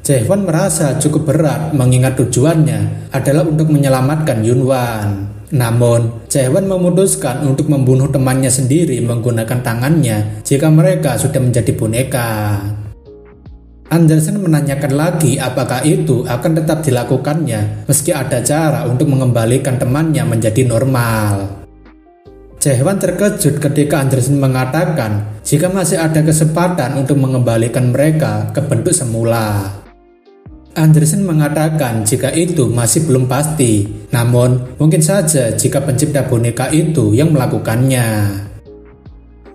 Jaehwan merasa cukup berat mengingat tujuannya adalah untuk menyelamatkan Yunwan. Namun, Jaehwan memutuskan untuk membunuh temannya sendiri menggunakan tangannya jika mereka sudah menjadi boneka. Andersen menanyakan lagi apakah itu akan tetap dilakukannya meski ada cara untuk mengembalikan temannya menjadi normal. Jae-hwan terkejut ketika Andersen mengatakan jika masih ada kesempatan untuk mengembalikan mereka ke bentuk semula. Andersen mengatakan jika itu masih belum pasti, namun mungkin saja jika pencipta boneka itu yang melakukannya.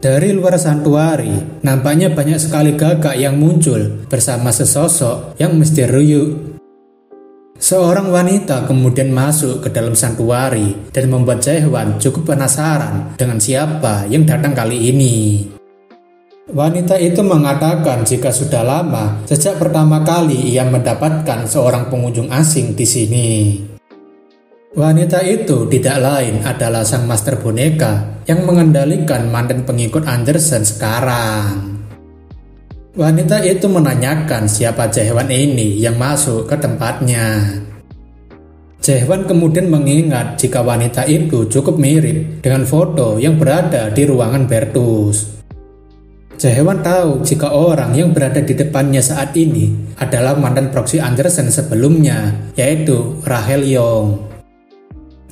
Dari luar santuari, nampaknya banyak sekali gagak yang muncul bersama sesosok yang misterius. Seorang wanita kemudian masuk ke dalam santuari dan membuat Jae-hwan cukup penasaran dengan siapa yang datang kali ini. Wanita itu mengatakan jika sudah lama sejak pertama kali ia mendapatkan seorang pengunjung asing di sini. Wanita itu tidak lain adalah sang master boneka yang mengendalikan mantan pengikut Andersen sekarang. Wanita itu menanyakan siapa Jae-hwan ini yang masuk ke tempatnya. Jae-hwan kemudian mengingat jika wanita itu cukup mirip dengan foto yang berada di ruangan Bertus. Jae-hwan tahu jika orang yang berada di depannya saat ini adalah mantan proksi Andersen sebelumnya, yaitu Rahel Yong.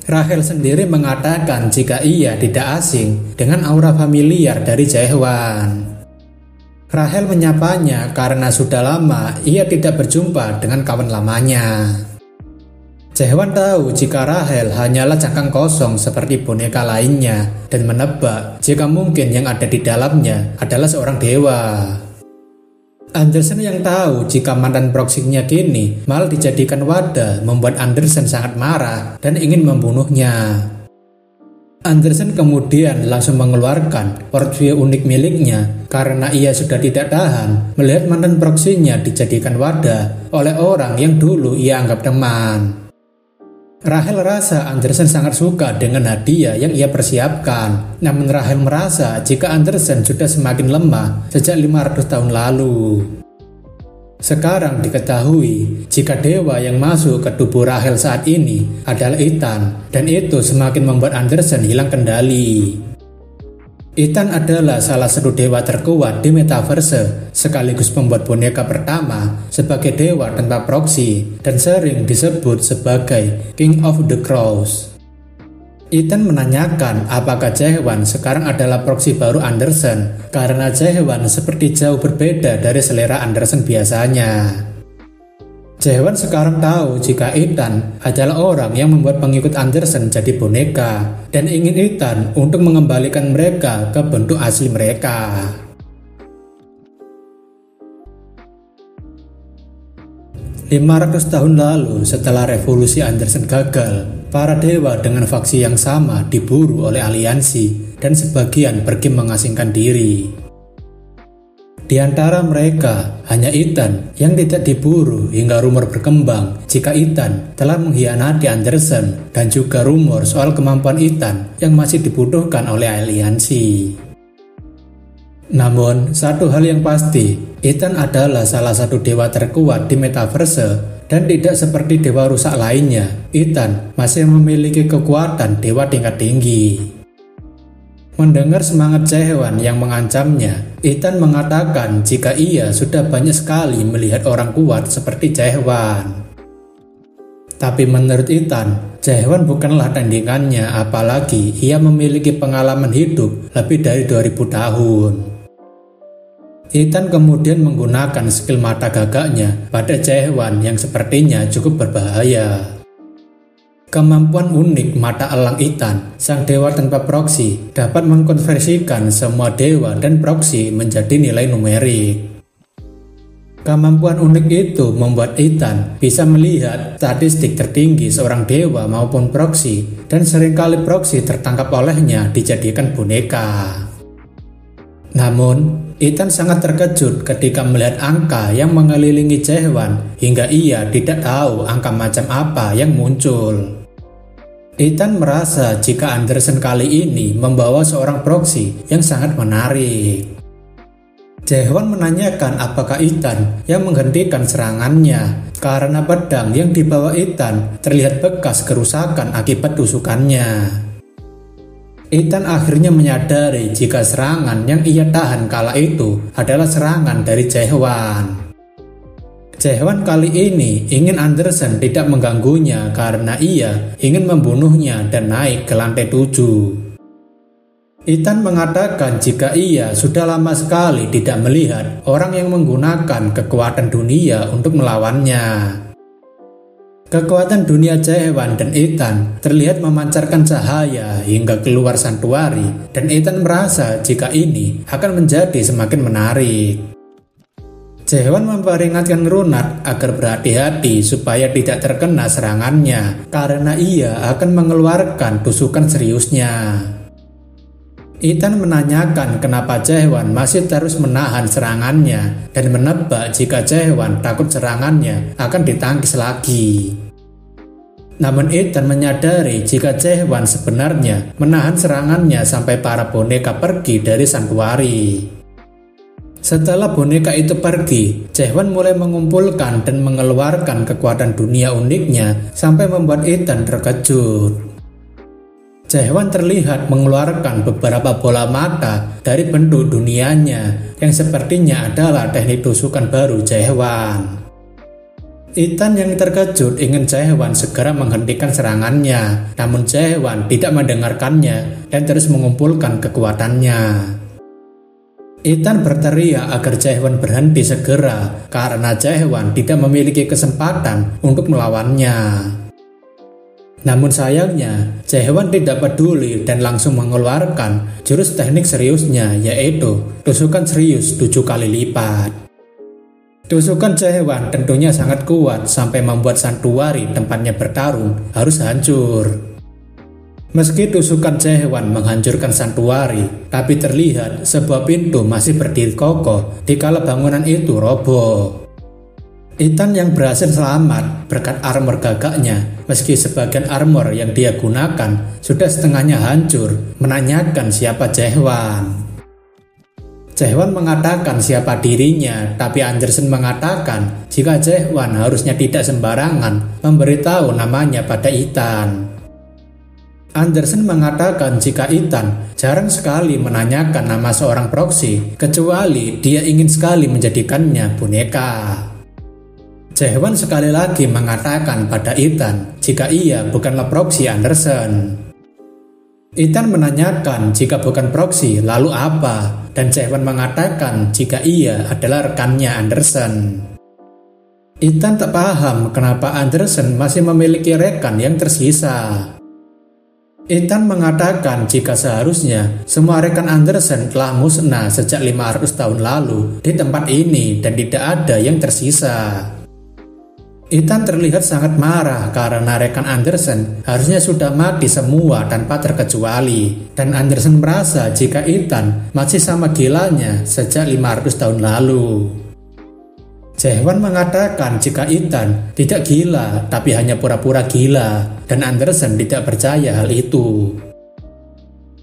Rahel sendiri mengatakan jika ia tidak asing dengan aura familiar dari Jae-hwan. Rahel menyapanya karena sudah lama ia tidak berjumpa dengan kawan lamanya. Jae-hwan tahu jika Rahel hanyalah cangkang kosong seperti boneka lainnya dan menebak jika mungkin yang ada di dalamnya adalah seorang dewa. Andersen yang tahu jika mantan proksinya kini malah dijadikan wadah membuat Andersen sangat marah dan ingin membunuhnya. Andersen kemudian langsung mengeluarkan portfolio unik miliknya karena ia sudah tidak tahan melihat mantan proksinya dijadikan wadah oleh orang yang dulu ia anggap teman. Rahel rasa Andersen sangat suka dengan hadiah yang ia persiapkan, namun Rahel merasa jika Andersen sudah semakin lemah sejak 500 tahun lalu. Sekarang diketahui jika dewa yang masuk ke tubuh Rahel saat ini adalah Ethan, dan itu semakin membuat Andersen hilang kendali. Ethan adalah salah satu dewa terkuat di metaverse, sekaligus pembuat boneka pertama sebagai dewa tanpa proksi dan sering disebut sebagai King of the Crows. Ethan menanyakan apakah Jae-hwan sekarang adalah proksi baru Andersen karena Jae-hwan seperti jauh berbeda dari selera Andersen biasanya. Jae-hwan sekarang tahu jika Ethan adalah orang yang membuat pengikut Andersen jadi boneka dan ingin Ethan untuk mengembalikan mereka ke bentuk asli mereka. "500 tahun lalu setelah revolusi Andersen gagal, para dewa dengan faksi yang sama diburu oleh aliansi dan sebagian pergi mengasingkan diri. Di antara mereka, hanya Ethan yang tidak diburu hingga rumor berkembang jika Ethan telah mengkhianati Andersen dan juga rumor soal kemampuan Ethan yang masih dibutuhkan oleh aliansi. Namun, satu hal yang pasti, Ethan adalah salah satu dewa terkuat di metaverse dan tidak seperti dewa rusak lainnya. Ethan masih memiliki kekuatan dewa tingkat tinggi. Mendengar semangat Jae-hwan yang mengancamnya, Ethan mengatakan jika ia sudah banyak sekali melihat orang kuat seperti Jae-hwan. Tapi menurut Ethan, Jae-hwan bukanlah tandingannya, apalagi ia memiliki pengalaman hidup lebih dari 2000 tahun. Ethan kemudian menggunakan skill mata gagaknya pada Jae-hwan yang sepertinya cukup berbahaya. Kemampuan unik mata elang Ethan, sang dewa tanpa proksi, dapat mengkonversikan semua dewa dan proksi menjadi nilai numerik. Kemampuan unik itu membuat Ethan bisa melihat statistik tertinggi seorang dewa maupun proksi, dan seringkali proksi tertangkap olehnya dijadikan boneka. Namun, Ethan sangat terkejut ketika melihat angka yang mengelilingi Jae-hwan hingga ia tidak tahu angka macam apa yang muncul. Ethan merasa jika Andersen kali ini membawa seorang proksi yang sangat menarik. Jae-hwan menanyakan apakah Ethan yang menghentikan serangannya karena pedang yang dibawa Ethan terlihat bekas kerusakan akibat tusukannya. Ethan akhirnya menyadari jika serangan yang ia tahan kala itu adalah serangan dari Jae-hwan. Jae-hwan kali ini ingin Andersen tidak mengganggunya karena ia ingin membunuhnya dan naik ke lantai 7. Ethan mengatakan jika ia sudah lama sekali tidak melihat orang yang menggunakan kekuatan dunia untuk melawannya. Kekuatan dunia Jae-hwan dan Ethan terlihat memancarkan cahaya hingga keluar santuari, dan Ethan merasa jika ini akan menjadi semakin menarik. Jae-hwan memperingatkan Runat agar berhati-hati supaya tidak terkena serangannya karena ia akan mengeluarkan tusukan seriusnya. Ethan menanyakan kenapa Jae-hwan masih terus menahan serangannya dan menebak jika Jae-hwan takut serangannya akan ditangkis lagi. Namun Ethan menyadari jika Jae-hwan sebenarnya menahan serangannya sampai para boneka pergi dari santuari. Setelah boneka itu pergi, Jae-hwan mulai mengumpulkan dan mengeluarkan kekuatan dunia uniknya sampai membuat Ethan terkejut. Jae-hwan terlihat mengeluarkan beberapa bola mata dari bentuk dunianya yang sepertinya adalah teknik tusukan baru Jae-hwan. Ethan yang terkejut ingin Jae-hwan segera menghentikan serangannya, namun Jae-hwan tidak mendengarkannya dan terus mengumpulkan kekuatannya. Ethan berteriak agar Jae-hwan berhenti segera karena Jae-hwan tidak memiliki kesempatan untuk melawannya. Namun sayangnya, Jae-hwan tidak peduli dan langsung mengeluarkan jurus teknik seriusnya, yaitu tusukan serius 7 kali lipat. Tusukan Jae-hwan tentunya sangat kuat sampai membuat santuari tempatnya bertarung harus hancur. Meski tusukan Jae-hwan menghancurkan santuari, tapi terlihat sebuah pintu masih berdiri kokoh dikala bangunan itu roboh. Ethan yang berhasil selamat berkat armor gagaknya, meski sebagian armor yang dia gunakan sudah setengahnya hancur, menanyakan siapa Jae-hwan. Jae-hwan mengatakan siapa dirinya, tapi Andersen mengatakan jika Jae-hwan harusnya tidak sembarangan memberitahu namanya pada Ethan. Andersen mengatakan jika Ethan jarang sekali menanyakan nama seorang proksi, kecuali dia ingin sekali menjadikannya boneka. Jae-hwan sekali lagi mengatakan pada Ethan jika ia bukanlah proksi Andersen. Ethan menanyakan jika bukan proksi lalu apa, dan Jae-hwan mengatakan jika ia adalah rekannya Andersen. Ethan tak paham kenapa Andersen masih memiliki rekan yang tersisa. Ethan mengatakan jika seharusnya semua rekan Andersen telah musnah sejak 500 tahun lalu di tempat ini dan tidak ada yang tersisa. Ethan terlihat sangat marah karena rekan Andersen harusnya sudah mati semua tanpa terkecuali, dan Andersen merasa jika Ethan masih sama gilanya sejak 500 tahun lalu. Jae-hwan mengatakan jika Ethan tidak gila tapi hanya pura-pura gila, dan Andersen tidak percaya hal itu.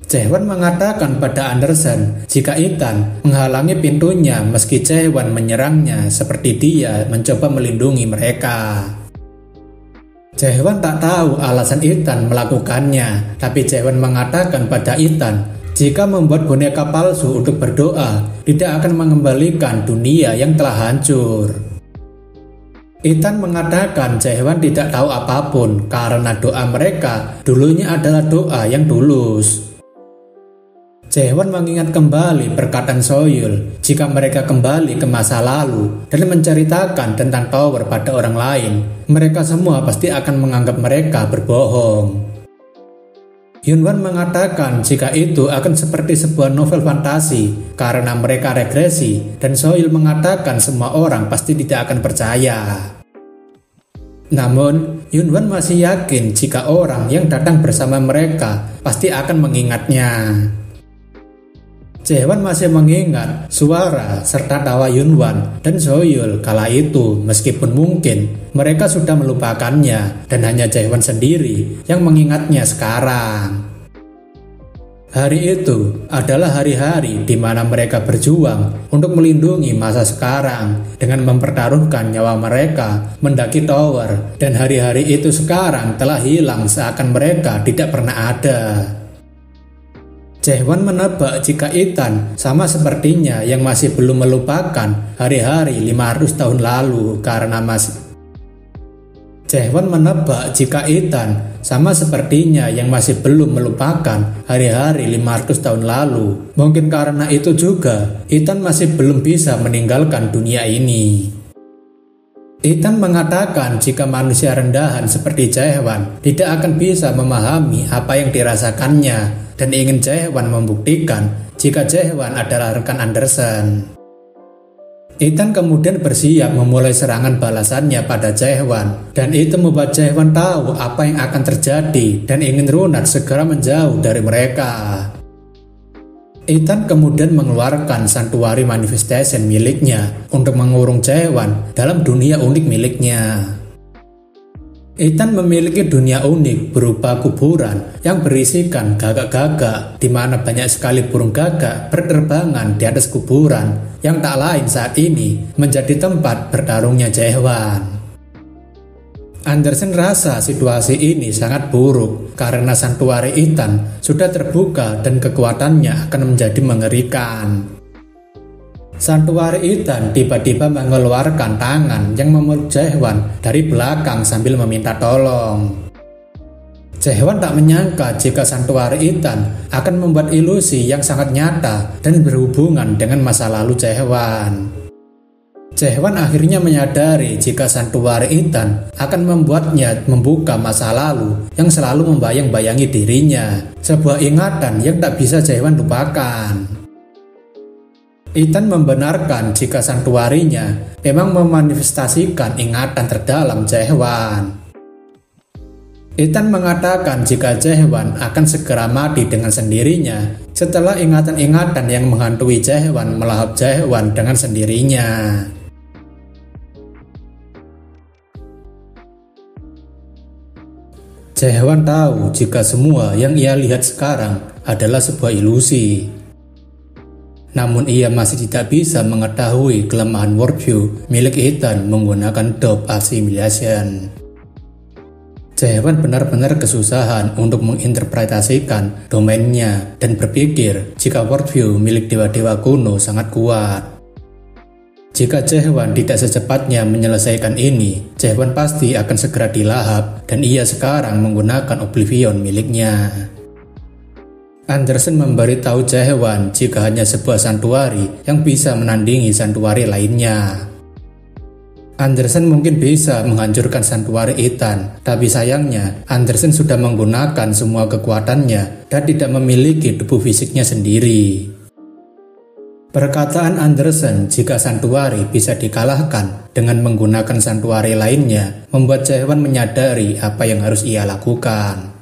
Jae-hwan mengatakan pada Andersen jika Ethan menghalangi pintunya meski Jae-hwan menyerangnya seperti dia mencoba melindungi mereka. Jae-hwan tak tahu alasan Ethan melakukannya, tapi Jae-hwan mengatakan pada Ethan jika membuat boneka palsu untuk berdoa tidak akan mengembalikan dunia yang telah hancur. Ethan mengatakan Jae-hwan tidak tahu apapun karena doa mereka dulunya adalah doa yang tulus. Jae-hwan mengingat kembali perkataan Soyul jika mereka kembali ke masa lalu dan menceritakan tentang Tower pada orang lain, mereka semua pasti akan menganggap mereka berbohong. Yunwan mengatakan jika itu akan seperti sebuah novel fantasi karena mereka regresi, dan Soyul mengatakan semua orang pasti tidak akan percaya. Namun, Yunwan masih yakin jika orang yang datang bersama mereka pasti akan mengingatnya. Jae-hwan masih mengingat suara serta tawa Yunwan dan Soyul kala itu, meskipun mungkin mereka sudah melupakannya dan hanya Jae-hwan sendiri yang mengingatnya sekarang. Hari itu adalah hari-hari di mana mereka berjuang untuk melindungi masa sekarang dengan mempertaruhkan nyawa mereka mendaki tower, dan hari-hari itu sekarang telah hilang seakan mereka tidak pernah ada. Jae-hwan menebak jika Ethan sama sepertinya yang masih belum melupakan hari-hari 500 tahun lalu karena masih Jae-hwan menebak jika Ethan sama sepertinya yang masih belum melupakan hari-hari 500 tahun lalu. Mungkin karena itu juga Ethan masih belum bisa meninggalkan dunia ini. Ethan mengatakan jika manusia rendahan seperti Jae-hwan tidak akan bisa memahami apa yang dirasakannya dan ingin Jae-hwan membuktikan jika Jae-hwan adalah rekan Anderson. Ethan kemudian bersiap memulai serangan balasannya pada Jae-hwan dan itu membuat Jae-hwan tahu apa yang akan terjadi dan ingin Runard segera menjauh dari mereka. Ethan kemudian mengeluarkan Sanctuary Manifestation miliknya untuk mengurung Jae-hwan dalam dunia unik miliknya. Ethan memiliki dunia unik berupa kuburan yang berisikan gagak-gagak di mana banyak sekali burung gagak berterbangan di atas kuburan yang tak lain saat ini menjadi tempat bertarungnya Jae-hwan. Anderson rasa situasi ini sangat buruk karena Sanctuary Ethan sudah terbuka dan kekuatannya akan menjadi mengerikan. Sanctuary Ethan tiba-tiba mengeluarkan tangan yang memeluk Jae-hwan dari belakang sambil meminta tolong. Jae-hwan tak menyangka jika Sanctuary Ethan akan membuat ilusi yang sangat nyata dan berhubungan dengan masa lalu Jae-hwan. Jae-hwan akhirnya menyadari jika Sanctuary Ethan akan membuatnya membuka masa lalu yang selalu membayang-bayangi dirinya, sebuah ingatan yang tak bisa Jae-hwan lupakan. Ethan membenarkan jika Sanctuary-nya memang memanifestasikan ingatan terdalam Jae-hwan. Ethan mengatakan jika Jae-hwan akan segera mati dengan sendirinya setelah ingatan-ingatan yang menghantui Jae-hwan melahap Jae-hwan dengan sendirinya. Jae-hwan tahu jika semua yang ia lihat sekarang adalah sebuah ilusi. Namun ia masih tidak bisa mengetahui kelemahan worldview milik Ethan menggunakan Dope Assimilation. Jae-hwan benar-benar kesusahan untuk menginterpretasikan domainnya dan berpikir jika worldview milik dewa-dewa kuno sangat kuat. Jika Jae-hwan tidak secepatnya menyelesaikan ini, Jae-hwan pasti akan segera dilahap dan ia sekarang menggunakan Oblivion miliknya. Anderson memberitahu Jae-hwan jika hanya sebuah Sanctuary yang bisa menandingi Sanctuary lainnya. Anderson mungkin bisa menghancurkan Sanctuary Ethan, tapi sayangnya Anderson sudah menggunakan semua kekuatannya dan tidak memiliki tubuh fisiknya sendiri. Perkataan Anderson jika Sanctuary bisa dikalahkan dengan menggunakan Sanctuary lainnya membuat Jae-hwan menyadari apa yang harus ia lakukan.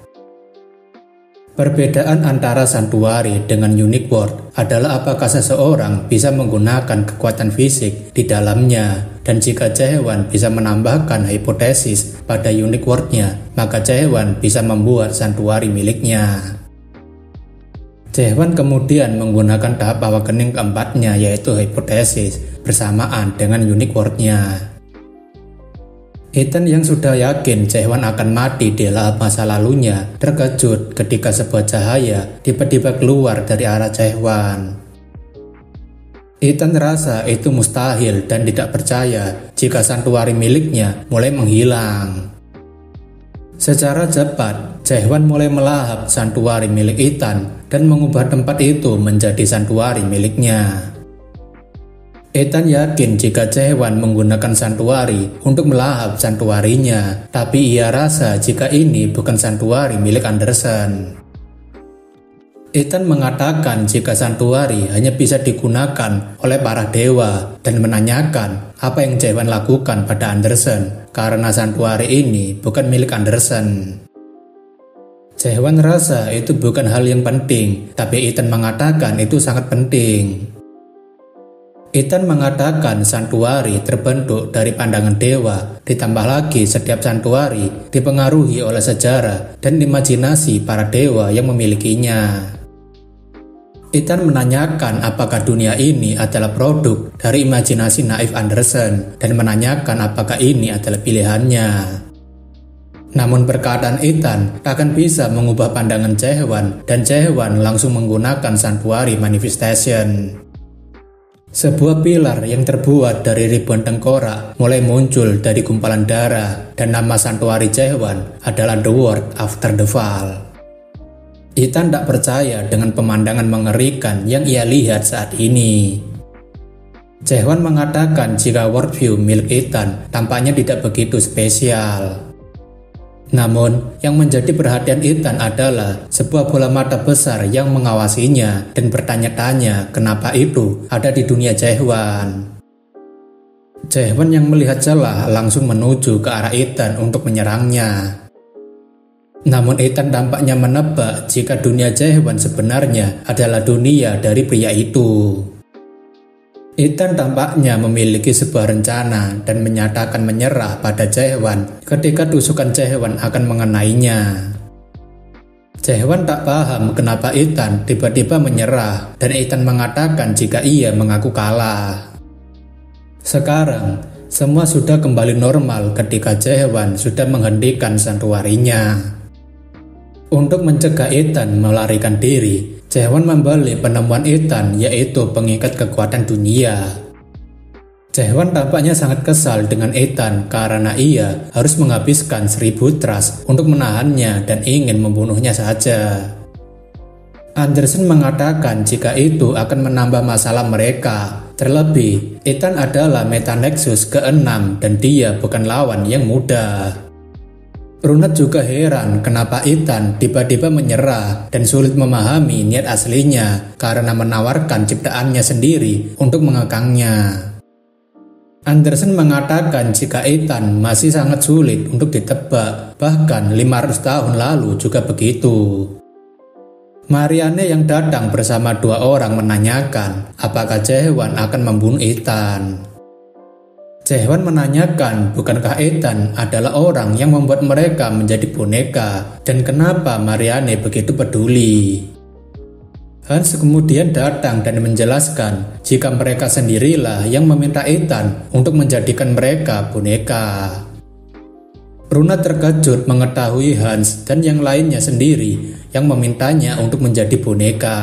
Perbedaan antara Sanctuary dengan Unique World adalah apakah seseorang bisa menggunakan kekuatan fisik di dalamnya, dan jika Jae-hwan bisa menambahkan hipotesis pada Unique World-nya, maka Jae-hwan bisa membuat Sanctuary miliknya. Jae-hwan kemudian menggunakan tahap awakening keempatnya yaitu hipotesis bersamaan dengan Unique World-nya. Ethan yang sudah yakin Jae-hwan akan mati di lahap masa lalunya terkejut ketika sebuah cahaya tiba-tiba keluar dari arah Jae-hwan. Ethan rasa itu mustahil dan tidak percaya jika Sanctuary miliknya mulai menghilang. Secara cepat, Jae-hwan mulai melahap Sanctuary milik Ethan dan mengubah tempat itu menjadi Sanctuary miliknya. Ethan yakin jika Jae-hwan menggunakan Sanctuary untuk melahap Sanctuary-nya, tapi ia rasa jika ini bukan Sanctuary milik Anderson. Ethan mengatakan jika Sanctuary hanya bisa digunakan oleh para dewa dan menanyakan apa yang Jae-hwan lakukan pada Anderson karena Sanctuary ini bukan milik Anderson. Jae-hwan rasa itu bukan hal yang penting, tapi Ethan mengatakan itu sangat penting. Ethan mengatakan Sanctuary terbentuk dari pandangan dewa, ditambah lagi setiap Sanctuary dipengaruhi oleh sejarah dan imajinasi para dewa yang memilikinya. Ethan menanyakan apakah dunia ini adalah produk dari imajinasi naif Anderson dan menanyakan apakah ini adalah pilihannya. Namun perkataan Ethan takkan bisa mengubah pandangan Jae-hwan, dan Jae-hwan langsung menggunakan Santuari Manifestation. Sebuah pilar yang terbuat dari ribuan tengkorak mulai muncul dari gumpalan darah, dan nama Santuari Jae-hwan adalah The World After the Fall. Ethan tak percaya dengan pemandangan mengerikan yang ia lihat saat ini. Jae-hwan mengatakan jika worldview milik Ethan tampaknya tidak begitu spesial. Namun, yang menjadi perhatian Ethan adalah sebuah bola mata besar yang mengawasinya dan bertanya-tanya kenapa itu ada di dunia Jae-hwan. Jae-hwan yang melihat celah langsung menuju ke arah Ethan untuk menyerangnya. Namun Ethan tampaknya menebak jika dunia Jae-hwan sebenarnya adalah dunia dari pria itu. Ethan tampaknya memiliki sebuah rencana dan menyatakan menyerah pada Jae-hwan ketika tusukan Jae-hwan akan mengenainya. Jae-hwan tak paham kenapa Ethan tiba-tiba menyerah, dan Ethan mengatakan jika ia mengaku kalah. Sekarang, semua sudah kembali normal ketika Jae-hwan sudah menghentikan santuarinya. Untuk mencegah Ethan melarikan diri, Jae-hwan membeli penemuan Ethan, yaitu pengikat kekuatan dunia. Jae-hwan tampaknya sangat kesal dengan Ethan karena ia harus menghabiskan 1000 trust untuk menahannya dan ingin membunuhnya saja. Anderson mengatakan jika itu akan menambah masalah mereka. Terlebih, Ethan adalah Meta Nexus ke-6 dan dia bukan lawan yang mudah. Runut juga heran kenapa Ethan tiba-tiba menyerah dan sulit memahami niat aslinya karena menawarkan ciptaannya sendiri untuk mengekangnya. Anderson mengatakan jika Ethan masih sangat sulit untuk ditebak, bahkan 500 tahun lalu juga begitu. Marianne yang datang bersama 2 orang menanyakan apakah Jae-hwan akan membunuh Ethan. Jae-hwan menanyakan bukankah Ethan adalah orang yang membuat mereka menjadi boneka dan kenapa Marianne begitu peduli. Hans kemudian datang dan menjelaskan jika mereka sendirilah yang meminta Ethan untuk menjadikan mereka boneka. Runa terkejut mengetahui Hans dan yang lainnya sendiri yang memintanya untuk menjadi boneka.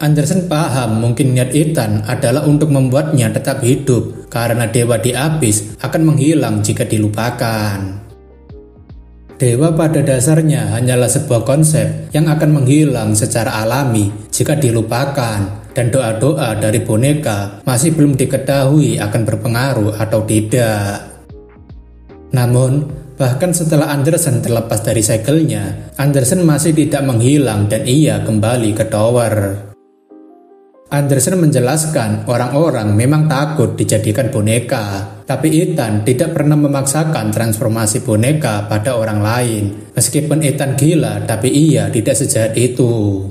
Anderson paham mungkin niat Ethan adalah untuk membuatnya tetap hidup karena dewa di Abyss akan menghilang jika dilupakan. Dewa pada dasarnya hanyalah sebuah konsep yang akan menghilang secara alami jika dilupakan, dan doa-doa dari boneka masih belum diketahui akan berpengaruh atau tidak. Namun, bahkan setelah Anderson terlepas dari segel-nya, Anderson masih tidak menghilang dan ia kembali ke tower. Anderson menjelaskan orang-orang memang takut dijadikan boneka, tapi Ethan tidak pernah memaksakan transformasi boneka pada orang lain. Meskipun Ethan gila, tapi ia tidak sejahat itu.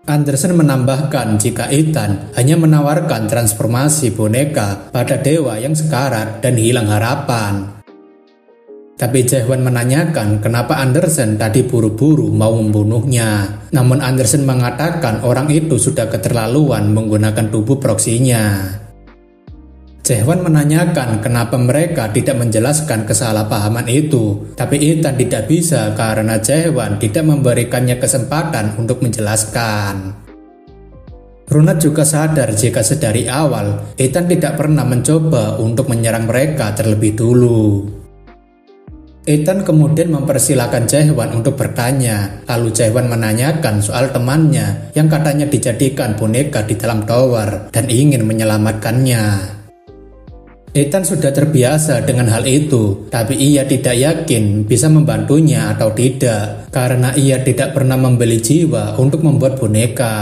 Anderson menambahkan jika Ethan hanya menawarkan transformasi boneka pada dewa yang sekarat dan hilang harapan. Tapi Jae-hwan menanyakan kenapa Anderson tadi buru-buru mau membunuhnya. Namun Anderson mengatakan orang itu sudah keterlaluan menggunakan tubuh proksinya. Jae-hwan menanyakan kenapa mereka tidak menjelaskan kesalahpahaman itu. Tapi Ethan tidak bisa karena Jae-hwan tidak memberikannya kesempatan untuk menjelaskan. Runut juga sadar jika sedari awal Ethan tidak pernah mencoba untuk menyerang mereka terlebih dulu. Ethan kemudian mempersilahkan Jae-hwan untuk bertanya, lalu Jae-hwan menanyakan soal temannya yang katanya dijadikan boneka di dalam tower dan ingin menyelamatkannya. Ethan sudah terbiasa dengan hal itu, tapi ia tidak yakin bisa membantunya atau tidak, karena ia tidak pernah membeli jiwa untuk membuat boneka.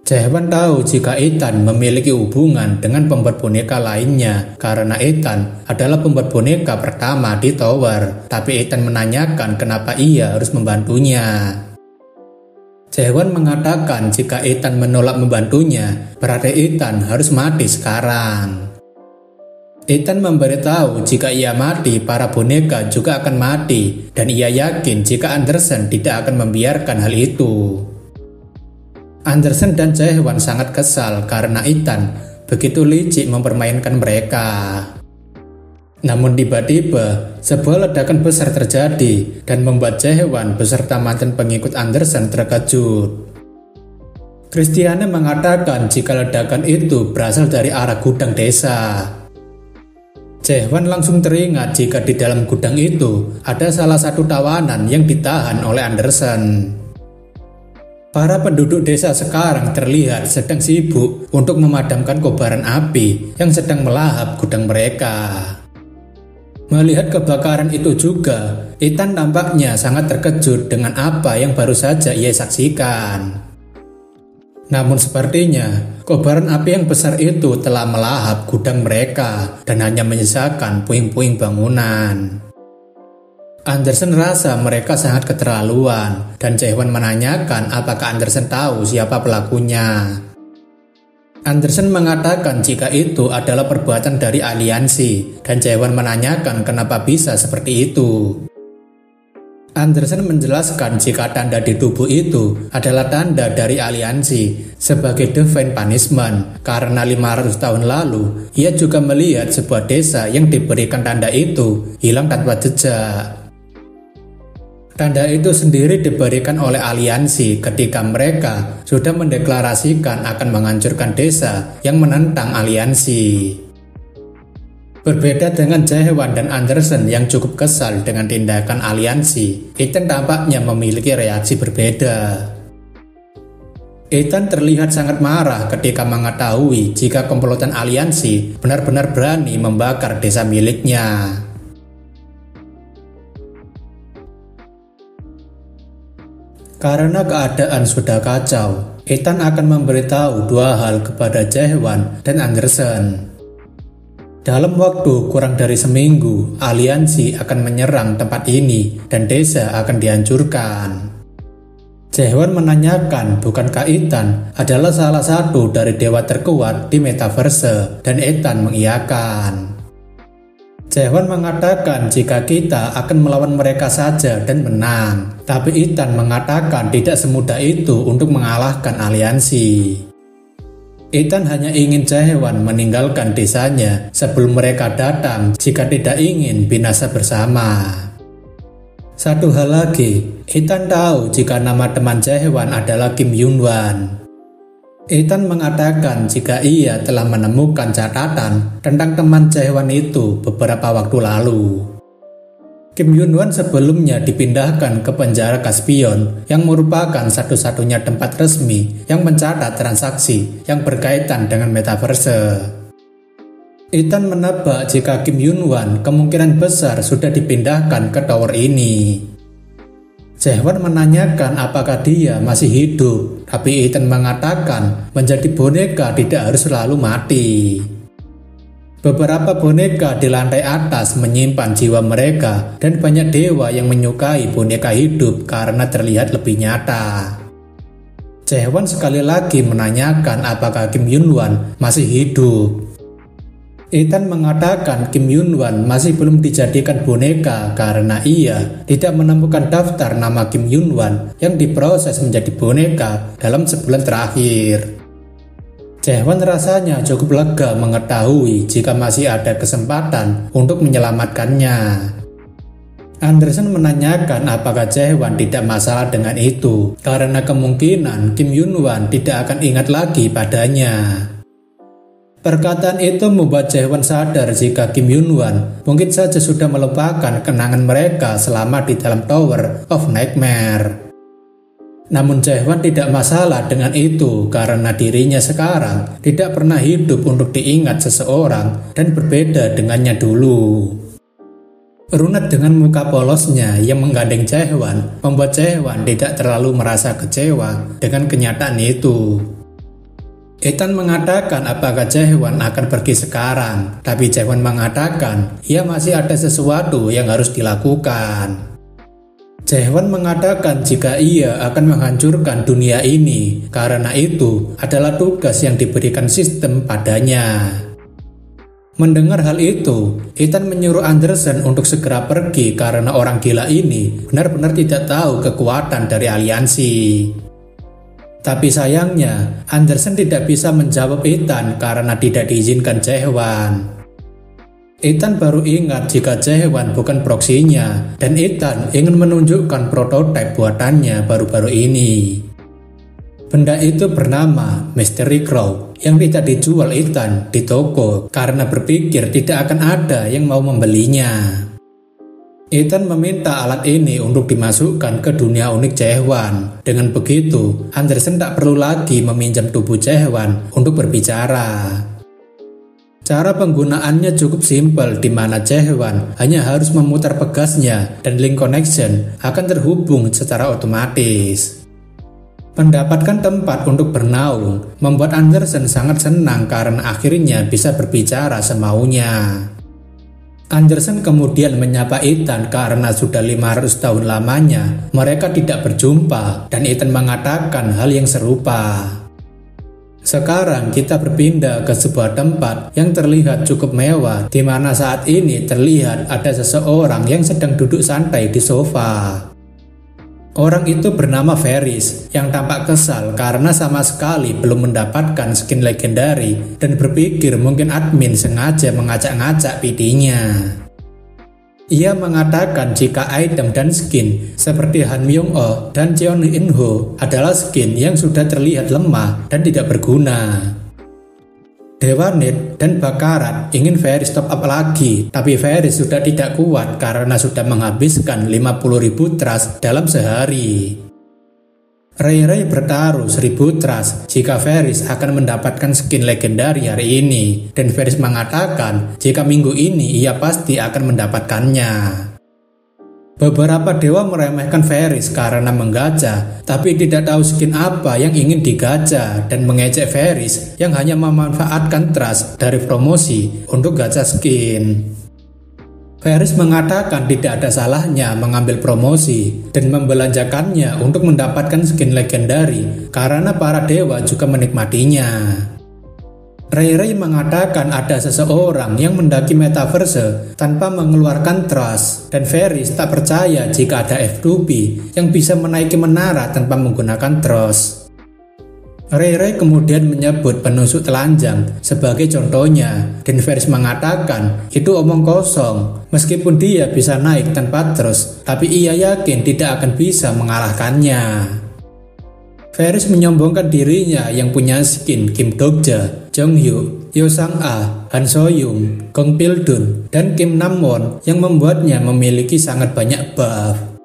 Jae-hwan tahu jika Ethan memiliki hubungan dengan pembuat boneka lainnya karena Ethan adalah pembuat boneka pertama di tower, tapi Ethan menanyakan kenapa ia harus membantunya. Jae-hwan mengatakan jika Ethan menolak membantunya, berarti Ethan harus mati sekarang. Ethan memberitahu jika ia mati, para boneka juga akan mati, dan ia yakin jika Anderson tidak akan membiarkan hal itu. Anderson dan Jae-hwan sangat kesal karena Ethan begitu licik mempermainkan mereka. Namun tiba-tiba, sebuah ledakan besar terjadi dan membuat Jae-hwan beserta mantan pengikut Andersen terkejut. Christiane mengatakan jika ledakan itu berasal dari arah gudang desa. Jae-hwan langsung teringat jika di dalam gudang itu ada salah satu tawanan yang ditahan oleh Andersen. Para penduduk desa sekarang terlihat sedang sibuk untuk memadamkan kobaran api yang sedang melahap gudang mereka. Melihat kebakaran itu juga, Ethan tampaknya sangat terkejut dengan apa yang baru saja ia saksikan. Namun sepertinya, kobaran api yang besar itu telah melahap gudang mereka dan hanya menyisakan puing-puing bangunan. Andersen rasa mereka sangat keterlaluan dan Jae-hwan menanyakan apakah Andersen tahu siapa pelakunya. Andersen mengatakan jika itu adalah perbuatan dari aliansi dan Jae-hwan menanyakan kenapa bisa seperti itu. Andersen menjelaskan jika tanda di tubuh itu adalah tanda dari aliansi sebagai divine punishment karena 500 tahun lalu ia juga melihat sebuah desa yang diberikan tanda itu hilang tanpa jejak. Tanda itu sendiri diberikan oleh aliansi ketika mereka sudah mendeklarasikan akan menghancurkan desa yang menentang aliansi. Berbeda dengan Jae-hwan dan Andersen yang cukup kesal dengan tindakan aliansi, Ethan tampaknya memiliki reaksi berbeda. Ethan terlihat sangat marah ketika mengetahui jika komplotan aliansi benar-benar berani membakar desa miliknya. Karena keadaan sudah kacau, Ethan akan memberitahu dua hal kepada Jae-hwan dan Andersen. Dalam waktu kurang dari seminggu, aliansi akan menyerang tempat ini dan desa akan dihancurkan. Jae-hwan menanyakan bukankah Ethan adalah salah satu dari dewa terkuat di metaverse dan Ethan mengiyakan. Jae-hwan mengatakan jika kita akan melawan mereka saja dan menang, tapi Ethan mengatakan tidak semudah itu untuk mengalahkan aliansi. Ethan hanya ingin Jae-hwan meninggalkan desanya sebelum mereka datang jika tidak ingin binasa bersama. Satu hal lagi, Ethan tahu jika nama teman Jae-hwan adalah Kim Yoon-hwan. Ethan mengatakan jika ia telah menemukan catatan tentang teman Jae-hwan itu beberapa waktu lalu. Kim Yoon-hwan sebelumnya dipindahkan ke penjara Caspion yang merupakan satu-satunya tempat resmi yang mencatat transaksi yang berkaitan dengan metaverse. Ethan menebak jika Kim Yoon-hwan kemungkinan besar sudah dipindahkan ke tower ini. Jae-hwan menanyakan apakah dia masih hidup, tapi Ethan mengatakan menjadi boneka tidak harus selalu mati. Beberapa boneka di lantai atas menyimpan jiwa mereka dan banyak dewa yang menyukai boneka hidup karena terlihat lebih nyata. Jae-hwan sekali lagi menanyakan apakah Kim Yoon-hwan masih hidup. Ethan mengatakan Kim Yoon-hwan masih belum dijadikan boneka karena ia tidak menemukan daftar nama Kim Yoon-hwan yang diproses menjadi boneka dalam sebulan terakhir. Jae-hwan rasanya cukup lega mengetahui jika masih ada kesempatan untuk menyelamatkannya. Andersen menanyakan apakah Jae-hwan tidak masalah dengan itu karena kemungkinan Kim Yoon-hwan tidak akan ingat lagi padanya. Perkataan itu membuat Jae-hwan sadar jika Kim Yoon-hwan mungkin saja sudah melupakan kenangan mereka selama di dalam Tower of Nightmare. Namun Jae-hwan tidak masalah dengan itu karena dirinya sekarang tidak pernah hidup untuk diingat seseorang dan berbeda dengannya dulu. Runut dengan muka polosnya yang menggandeng Jae-hwan membuat Jae-hwan tidak terlalu merasa kecewa dengan kenyataan itu. Ethan mengatakan apakah Jae-hwan akan pergi sekarang, tapi Jae-hwan mengatakan ia masih ada sesuatu yang harus dilakukan. Jae-hwan mengatakan jika ia akan menghancurkan dunia ini, karena itu adalah tugas yang diberikan sistem padanya. Mendengar hal itu, Ethan menyuruh Andersen untuk segera pergi karena orang gila ini benar-benar tidak tahu kekuatan dari aliansi. Tapi sayangnya, Andersen tidak bisa menjawab Ethan karena tidak diizinkan Jae-hwan. Ethan baru ingat jika Jae-hwan bukan proksinya, dan Ethan ingin menunjukkan prototipe buatannya baru-baru ini. Benda itu bernama Mystery Crow yang tidak dijual Ethan di toko karena berpikir tidak akan ada yang mau membelinya. Ethan meminta alat ini untuk dimasukkan ke dunia unik Jae-hwan. Dengan begitu, Anderson tak perlu lagi meminjam tubuh Jae-hwan untuk berbicara. Cara penggunaannya cukup simpel, di mana Jae-hwan hanya harus memutar pegasnya dan link connection akan terhubung secara otomatis. Mendapatkan tempat untuk bernaung membuat Anderson sangat senang karena akhirnya bisa berbicara semaunya. Anderson kemudian menyapa Ethan karena sudah 500 tahun lamanya mereka tidak berjumpa, dan Ethan mengatakan hal yang serupa. Sekarang kita berpindah ke sebuah tempat yang terlihat cukup mewah, di mana saat ini terlihat ada seseorang yang sedang duduk santai di sofa. Orang itu bernama Ferris yang tampak kesal karena sama sekali belum mendapatkan skin legendary dan berpikir mungkin admin sengaja mengacak-ngacak PD-nya. Ia mengatakan jika item dan skin seperti Han Myung-oh dan Cheon In-ho adalah skin yang sudah terlihat lemah dan tidak berguna. Dewa Nit dan Bakarat ingin Ferris top up lagi, tapi Ferris sudah tidak kuat karena sudah menghabiskan 50.000 trust dalam sehari. Ray bertaruh 1000 trust jika Ferris akan mendapatkan skin legendary hari ini, dan Ferris mengatakan jika minggu ini ia pasti akan mendapatkannya. Beberapa dewa meremehkan Ferris karena menggacha, tapi tidak tahu skin apa yang ingin digacha, dan mengejek Ferris yang hanya memanfaatkan trust dari promosi untuk gacha skin. Ferris mengatakan tidak ada salahnya mengambil promosi dan membelanjakannya untuk mendapatkan skin legendary karena para dewa juga menikmatinya. Ray mengatakan ada seseorang yang mendaki metaverse tanpa mengeluarkan trust, dan Ferris tak percaya jika ada F2P yang bisa menaiki menara tanpa menggunakan trust. Ray kemudian menyebut penusuk telanjang sebagai contohnya, dan Ferris mengatakan itu omong kosong. Meskipun dia bisa naik tanpa trust, tapi ia yakin tidak akan bisa mengalahkannya. Ferris menyombongkan dirinya yang punya skin Kim Dokja, Jong Hyuk, Yo Sang-ah, Han So-young, Gong Pil-dun, dan Kim Nam-won yang membuatnya memiliki sangat banyak buff.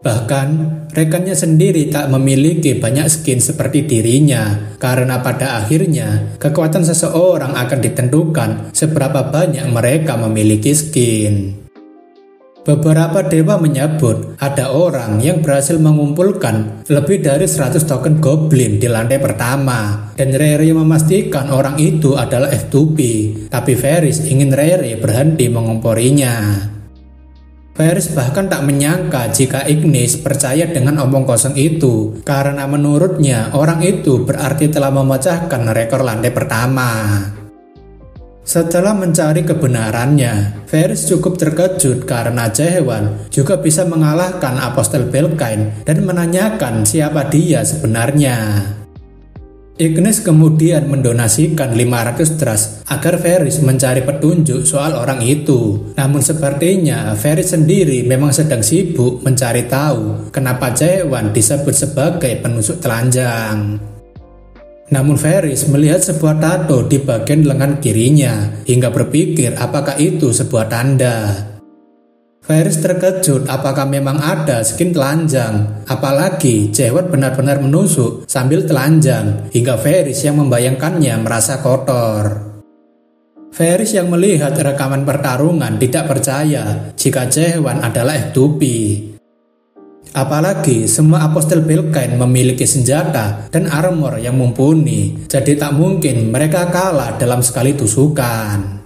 Bahkan, rekannya sendiri tak memiliki banyak skin seperti dirinya, karena pada akhirnya kekuatan seseorang akan ditentukan seberapa banyak mereka memiliki skin. Beberapa dewa menyebut ada orang yang berhasil mengumpulkan lebih dari 100 token goblin di lantai pertama, dan Ray memastikan orang itu adalah F2P, tapi Ferris ingin Ray berhenti mengomporinya. Ferris bahkan tak menyangka jika Ignis percaya dengan omong kosong itu, karena menurutnya orang itu berarti telah memecahkan rekor lantai pertama. Setelah mencari kebenarannya, Ferris cukup terkejut karena Jae-hwan juga bisa mengalahkan Apostel Belkain dan menanyakan siapa dia sebenarnya. Ignis kemudian mendonasikan 500 trust agar Ferris mencari petunjuk soal orang itu. Namun sepertinya Ferris sendiri memang sedang sibuk mencari tahu kenapa Jae-hwan disebut sebagai penusuk telanjang. Namun Ferris melihat sebuah tato di bagian lengan kirinya hingga berpikir apakah itu sebuah tanda. Ferris terkejut apakah memang ada skin telanjang, apalagi Jae-hwan benar-benar menusuk sambil telanjang, hingga Ferris yang membayangkannya merasa kotor. Ferris yang melihat rekaman pertarungan tidak percaya jika Jae-hwan adalah F2P. Apalagi semua Apostel Belkain memiliki senjata dan armor yang mumpuni, jadi tak mungkin mereka kalah dalam sekali tusukan.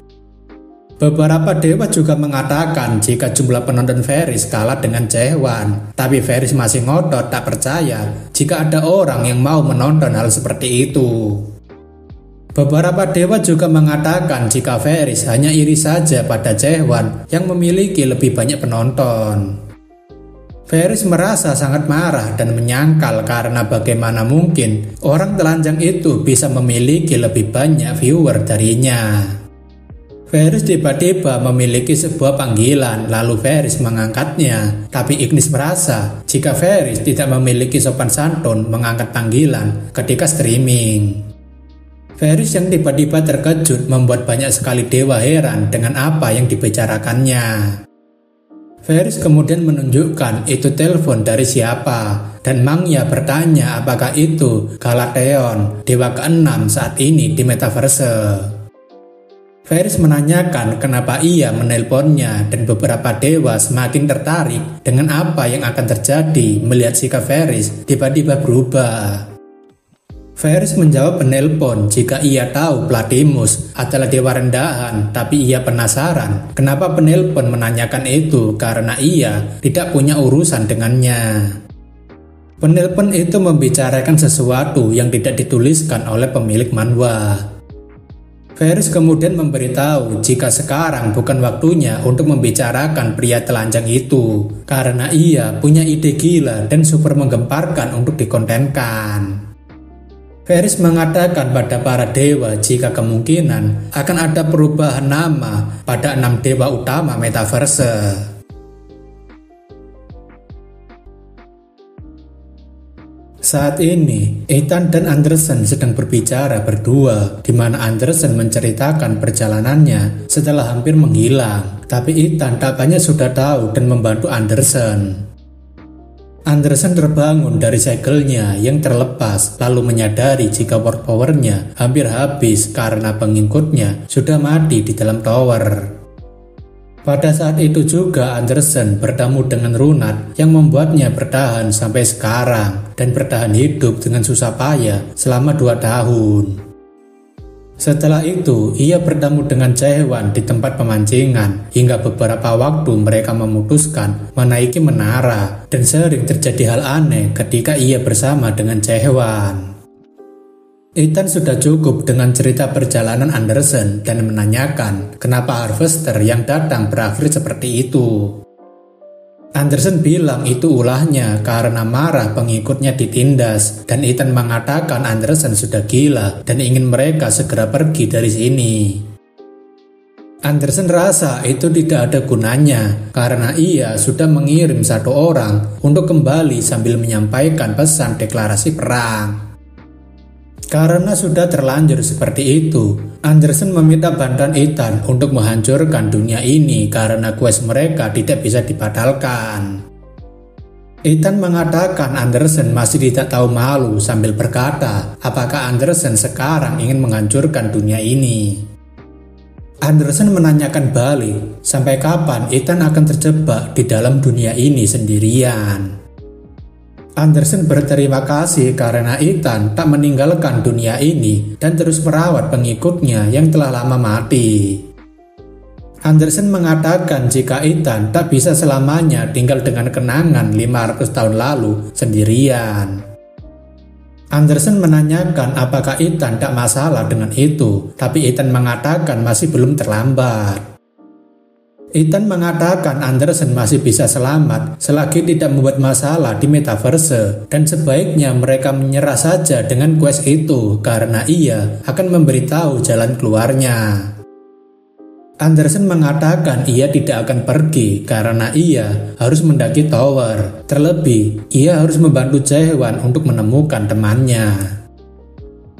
Beberapa dewa juga mengatakan jika jumlah penonton Ferris kalah dengan Jae-hwan, tapi Ferris masih ngotot tak percaya jika ada orang yang mau menonton hal seperti itu. Beberapa dewa juga mengatakan jika Ferris hanya iri saja pada Jae-hwan yang memiliki lebih banyak penonton. Ferris merasa sangat marah dan menyangkal karena bagaimana mungkin orang telanjang itu bisa memiliki lebih banyak viewer darinya. Ferris tiba-tiba memiliki sebuah panggilan, lalu Ferris mengangkatnya. Tapi Ignis merasa jika Ferris tidak memiliki sopan santun mengangkat panggilan ketika streaming. Ferris yang tiba-tiba terkejut membuat banyak sekali dewa heran dengan apa yang dibicarakannya. Ferris kemudian menunjukkan itu telepon dari siapa, dan Mangya bertanya apakah itu Galateon, dewa ke-6 saat ini di metaverse. Ferris menanyakan kenapa ia menelponnya, dan beberapa dewa semakin tertarik dengan apa yang akan terjadi melihat sikap Ferris tiba-tiba berubah. Ferris menjawab penelpon jika ia tahu Platimus adalah dewa rendahan, tapi ia penasaran kenapa penelpon menanyakan itu karena ia tidak punya urusan dengannya. Penelpon itu membicarakan sesuatu yang tidak dituliskan oleh pemilik manhwa. Ferris kemudian memberitahu jika sekarang bukan waktunya untuk membicarakan pria telanjang itu, karena ia punya ide gila dan super menggemparkan untuk dikontenkan. Ferris mengatakan pada para dewa jika kemungkinan akan ada perubahan nama pada 6 dewa utama metaverse. Saat ini, Ethan dan Anderson sedang berbicara berdua, di mana Anderson menceritakan perjalanannya setelah hampir menghilang. Tapi Ethan tampaknya sudah tahu dan membantu Anderson. Anderson terbangun dari segelnya yang terlepas, lalu menyadari jika word powernya hampir habis karena pengikutnya sudah mati di dalam tower. Pada saat itu juga Anderson bertemu dengan Runat yang membuatnya bertahan sampai sekarang dan bertahan hidup dengan susah payah selama 2 tahun. Setelah itu, ia bertemu dengan Jaehwan di tempat pemancingan hingga beberapa waktu mereka memutuskan menaiki menara, dan sering terjadi hal aneh ketika ia bersama dengan Jaehwan. Ethan sudah cukup dengan cerita perjalanan Anderson dan menanyakan kenapa Harvester yang datang berakhir seperti itu. Anderson bilang itu ulahnya karena marah pengikutnya ditindas, dan Ethan mengatakan Anderson sudah gila dan ingin mereka segera pergi dari sini. Anderson rasa itu tidak ada gunanya karena ia sudah mengirim 1 orang untuk kembali sambil menyampaikan pesan deklarasi perang. Karena sudah terlanjur seperti itu, Anderson meminta bantuan Ethan untuk menghancurkan dunia ini karena quest mereka tidak bisa dibatalkan. Ethan mengatakan Anderson masih tidak tahu malu sambil berkata apakah Anderson sekarang ingin menghancurkan dunia ini. Anderson menanyakan balik sampai kapan Ethan akan terjebak di dalam dunia ini sendirian. Anderson berterima kasih karena Ethan tak meninggalkan dunia ini dan terus merawat pengikutnya yang telah lama mati. Anderson mengatakan jika Ethan tak bisa selamanya tinggal dengan kenangan 500 tahun lalu sendirian. Anderson menanyakan apakah Ethan tak masalah dengan itu, tapi Ethan mengatakan masih belum terlambat. Ethan mengatakan Anderson masih bisa selamat selagi tidak membuat masalah di metaverse, dan sebaiknya mereka menyerah saja dengan quest itu karena ia akan memberitahu jalan keluarnya. Anderson mengatakan ia tidak akan pergi karena ia harus mendaki tower. Terlebih, ia harus membantu Jaehwan untuk menemukan temannya.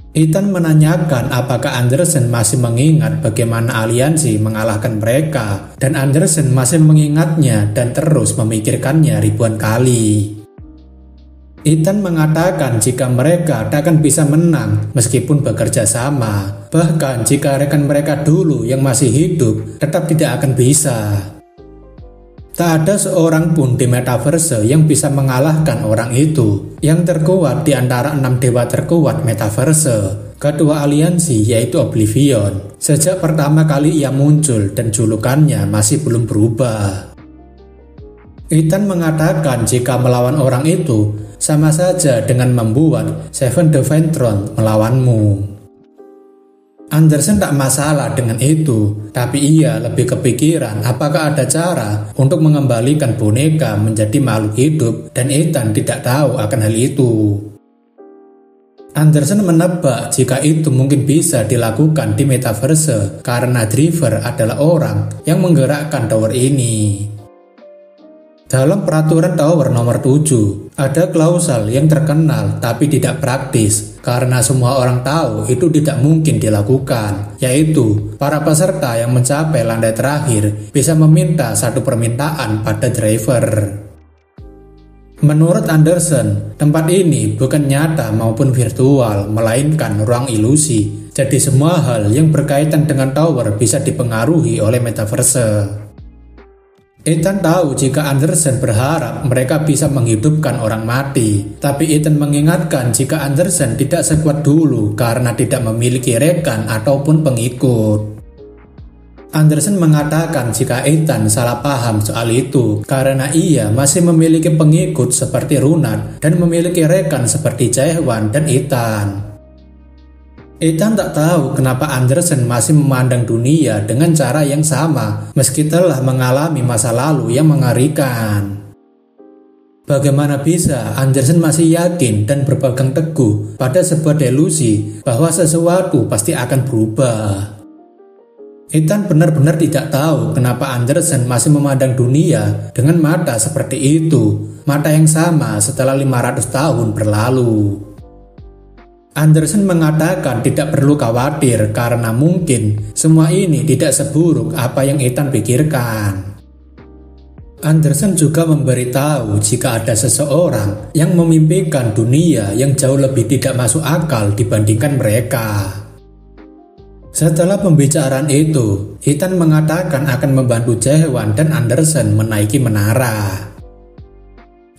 Ethan menanyakan apakah Anderson masih mengingat bagaimana aliansi mengalahkan mereka, dan Anderson masih mengingatnya dan terus memikirkannya ribuan kali. Ethan mengatakan jika mereka tak akan bisa menang meskipun bekerja sama, bahkan jika rekan mereka dulu yang masih hidup tetap tidak akan bisa. Tak ada seorang pun di metaverse yang bisa mengalahkan orang itu, yang terkuat di antara 6 dewa terkuat metaverse. Kedua aliansi yaitu Oblivion. Sejak pertama kali ia muncul dan julukannya masih belum berubah. Ethan mengatakan jika melawan orang itu sama saja dengan membuat Seven the Ventron melawanmu. Anderson tak masalah dengan itu, tapi ia lebih kepikiran apakah ada cara untuk mengembalikan boneka menjadi makhluk hidup, dan Ethan tidak tahu akan hal itu. Anderson menebak jika itu mungkin bisa dilakukan di metaverse karena Driver adalah orang yang menggerakkan tower ini. Dalam peraturan tower nomor 7, ada klausal yang terkenal tapi tidak praktis karena semua orang tahu itu tidak mungkin dilakukan, yaitu para peserta yang mencapai lantai terakhir bisa meminta satu permintaan pada Driver. Menurut Anderson, tempat ini bukan nyata maupun virtual, melainkan ruang ilusi. Jadi semua hal yang berkaitan dengan tower bisa dipengaruhi oleh metaverse. Ethan tahu jika Anderson berharap mereka bisa menghidupkan orang mati, tapi Ethan mengingatkan jika Anderson tidak sekuat dulu karena tidak memiliki rekan ataupun pengikut. Anderson mengatakan jika Ethan salah paham soal itu karena ia masih memiliki pengikut seperti Runan dan memiliki rekan seperti Jaehwan dan Ethan. Ethan tak tahu kenapa Anderson masih memandang dunia dengan cara yang sama meski telah mengalami masa lalu yang mengerikan. Bagaimana bisa Anderson masih yakin dan berpegang teguh pada sebuah delusi bahwa sesuatu pasti akan berubah? Ethan benar-benar tidak tahu kenapa Anderson masih memandang dunia dengan mata seperti itu, mata yang sama setelah 500 tahun berlalu. Anderson mengatakan tidak perlu khawatir karena mungkin semua ini tidak seburuk apa yang Ethan pikirkan. Anderson juga memberitahu jika ada seseorang yang memimpikan dunia yang jauh lebih tidak masuk akal dibandingkan mereka. Setelah pembicaraan itu, Ethan mengatakan akan membantu Jaehwan dan Anderson menaiki menara.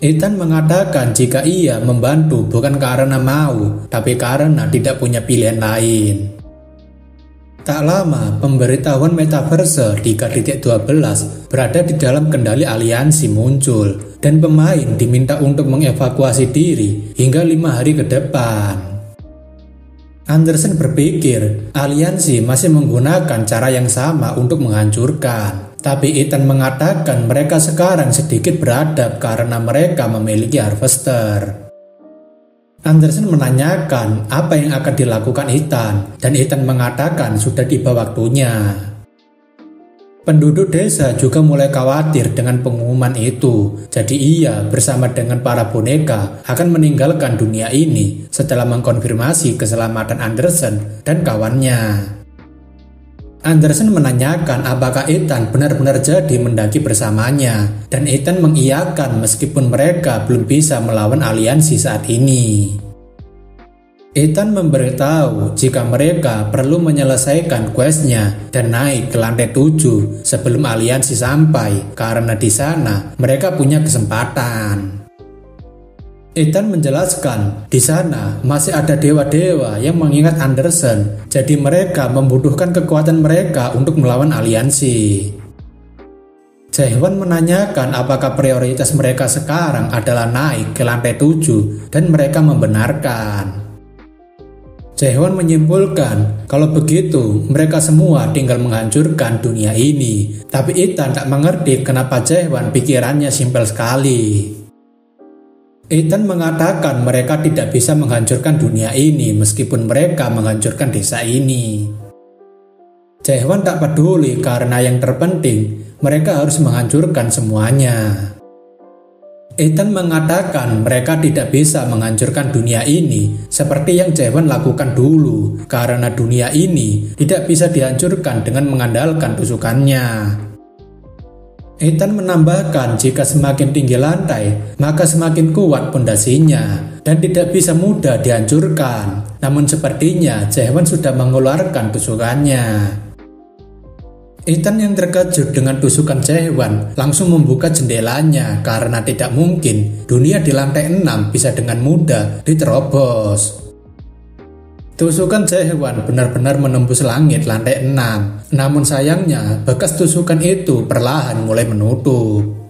Ethan mengatakan jika ia membantu bukan karena mau, tapi karena tidak punya pilihan lain. Tak lama, pemberitahuan metaverse 3.12 berada di dalam kendali aliansi muncul, dan pemain diminta untuk mengevakuasi diri hingga 5 hari ke depan. Anderson berpikir aliansi masih menggunakan cara yang sama untuk menghancurkan, tapi Ethan mengatakan mereka sekarang sedikit beradab karena mereka memiliki harvester. Anderson menanyakan apa yang akan dilakukan Ethan, dan Ethan mengatakan sudah tiba waktunya. Penduduk desa juga mulai khawatir dengan pengumuman itu, jadi ia bersama dengan para boneka akan meninggalkan dunia ini setelah mengkonfirmasi keselamatan Anderson dan kawannya. Anderson menanyakan apakah Ethan benar-benar jadi mendaki bersamanya, dan Ethan mengiyakan meskipun mereka belum bisa melawan aliansi saat ini. Ethan memberitahu jika mereka perlu menyelesaikan questnya dan naik ke lantai 7 sebelum aliansi sampai karena di sana mereka punya kesempatan. Ethan menjelaskan di sana masih ada dewa-dewa yang mengingat Anderson, jadi mereka membutuhkan kekuatan mereka untuk melawan aliansi. Jaehwan menanyakan apakah prioritas mereka sekarang adalah naik ke lantai 7 dan mereka membenarkan. Jaehwan menyimpulkan kalau begitu mereka semua tinggal menghancurkan dunia ini, tapi Ethan tak mengerti kenapa Jaehwan pikirannya simpel sekali. Ethan mengatakan mereka tidak bisa menghancurkan dunia ini meskipun mereka menghancurkan desa ini. Jaehwan tak peduli karena yang terpenting mereka harus menghancurkan semuanya. Ethan mengatakan mereka tidak bisa menghancurkan dunia ini seperti yang Jaehwan lakukan dulu karena dunia ini tidak bisa dihancurkan dengan mengandalkan tusukannya. Ethan menambahkan jika semakin tinggi lantai maka semakin kuat pondasinya dan tidak bisa mudah dihancurkan. Namun sepertinya Jaehwan sudah mengeluarkan tusukannya. Ethan yang terkejut dengan tusukan Jaehwan langsung membuka jendelanya karena tidak mungkin dunia di lantai 6 bisa dengan mudah diterobos. Tusukan Jaehwan benar-benar menembus langit lantai 6, namun sayangnya bekas tusukan itu perlahan mulai menutup.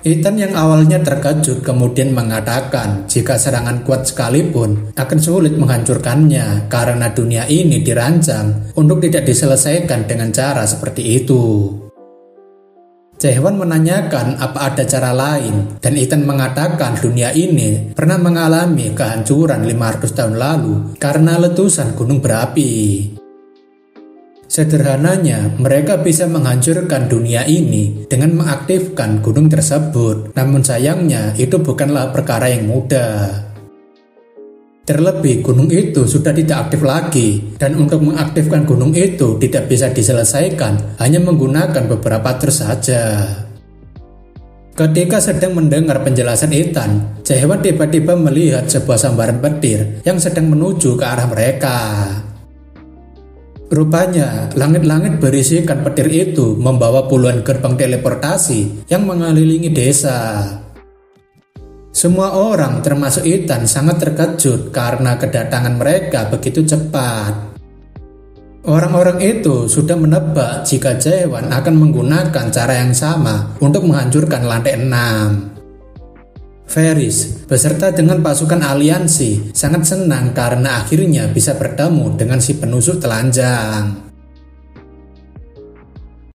Ethan yang awalnya terkejut kemudian mengatakan jika serangan kuat sekalipun akan sulit menghancurkannya karena dunia ini dirancang untuk tidak diselesaikan dengan cara seperti itu. Jae-hwan menanyakan apa ada cara lain, dan Ethan mengatakan dunia ini pernah mengalami kehancuran 500 tahun lalu karena letusan gunung berapi. Sederhananya, mereka bisa menghancurkan dunia ini dengan mengaktifkan gunung tersebut, namun sayangnya itu bukanlah perkara yang mudah. Terlebih gunung itu sudah tidak aktif lagi, dan untuk mengaktifkan gunung itu tidak bisa diselesaikan hanya menggunakan beberapa trus saja. Ketika sedang mendengar penjelasan Ethan, Jae-hwan tiba-tiba melihat sebuah sambaran petir yang sedang menuju ke arah mereka. Rupanya, langit-langit berisikan petir itu membawa puluhan gerbang teleportasi yang mengelilingi desa. Semua orang termasuk Ethan sangat terkejut karena kedatangan mereka begitu cepat. Orang-orang itu sudah menebak jika Jae-hwan akan menggunakan cara yang sama untuk menghancurkan lantai 6. Varys beserta dengan pasukan aliansi sangat senang karena akhirnya bisa bertemu dengan si penusuk telanjang.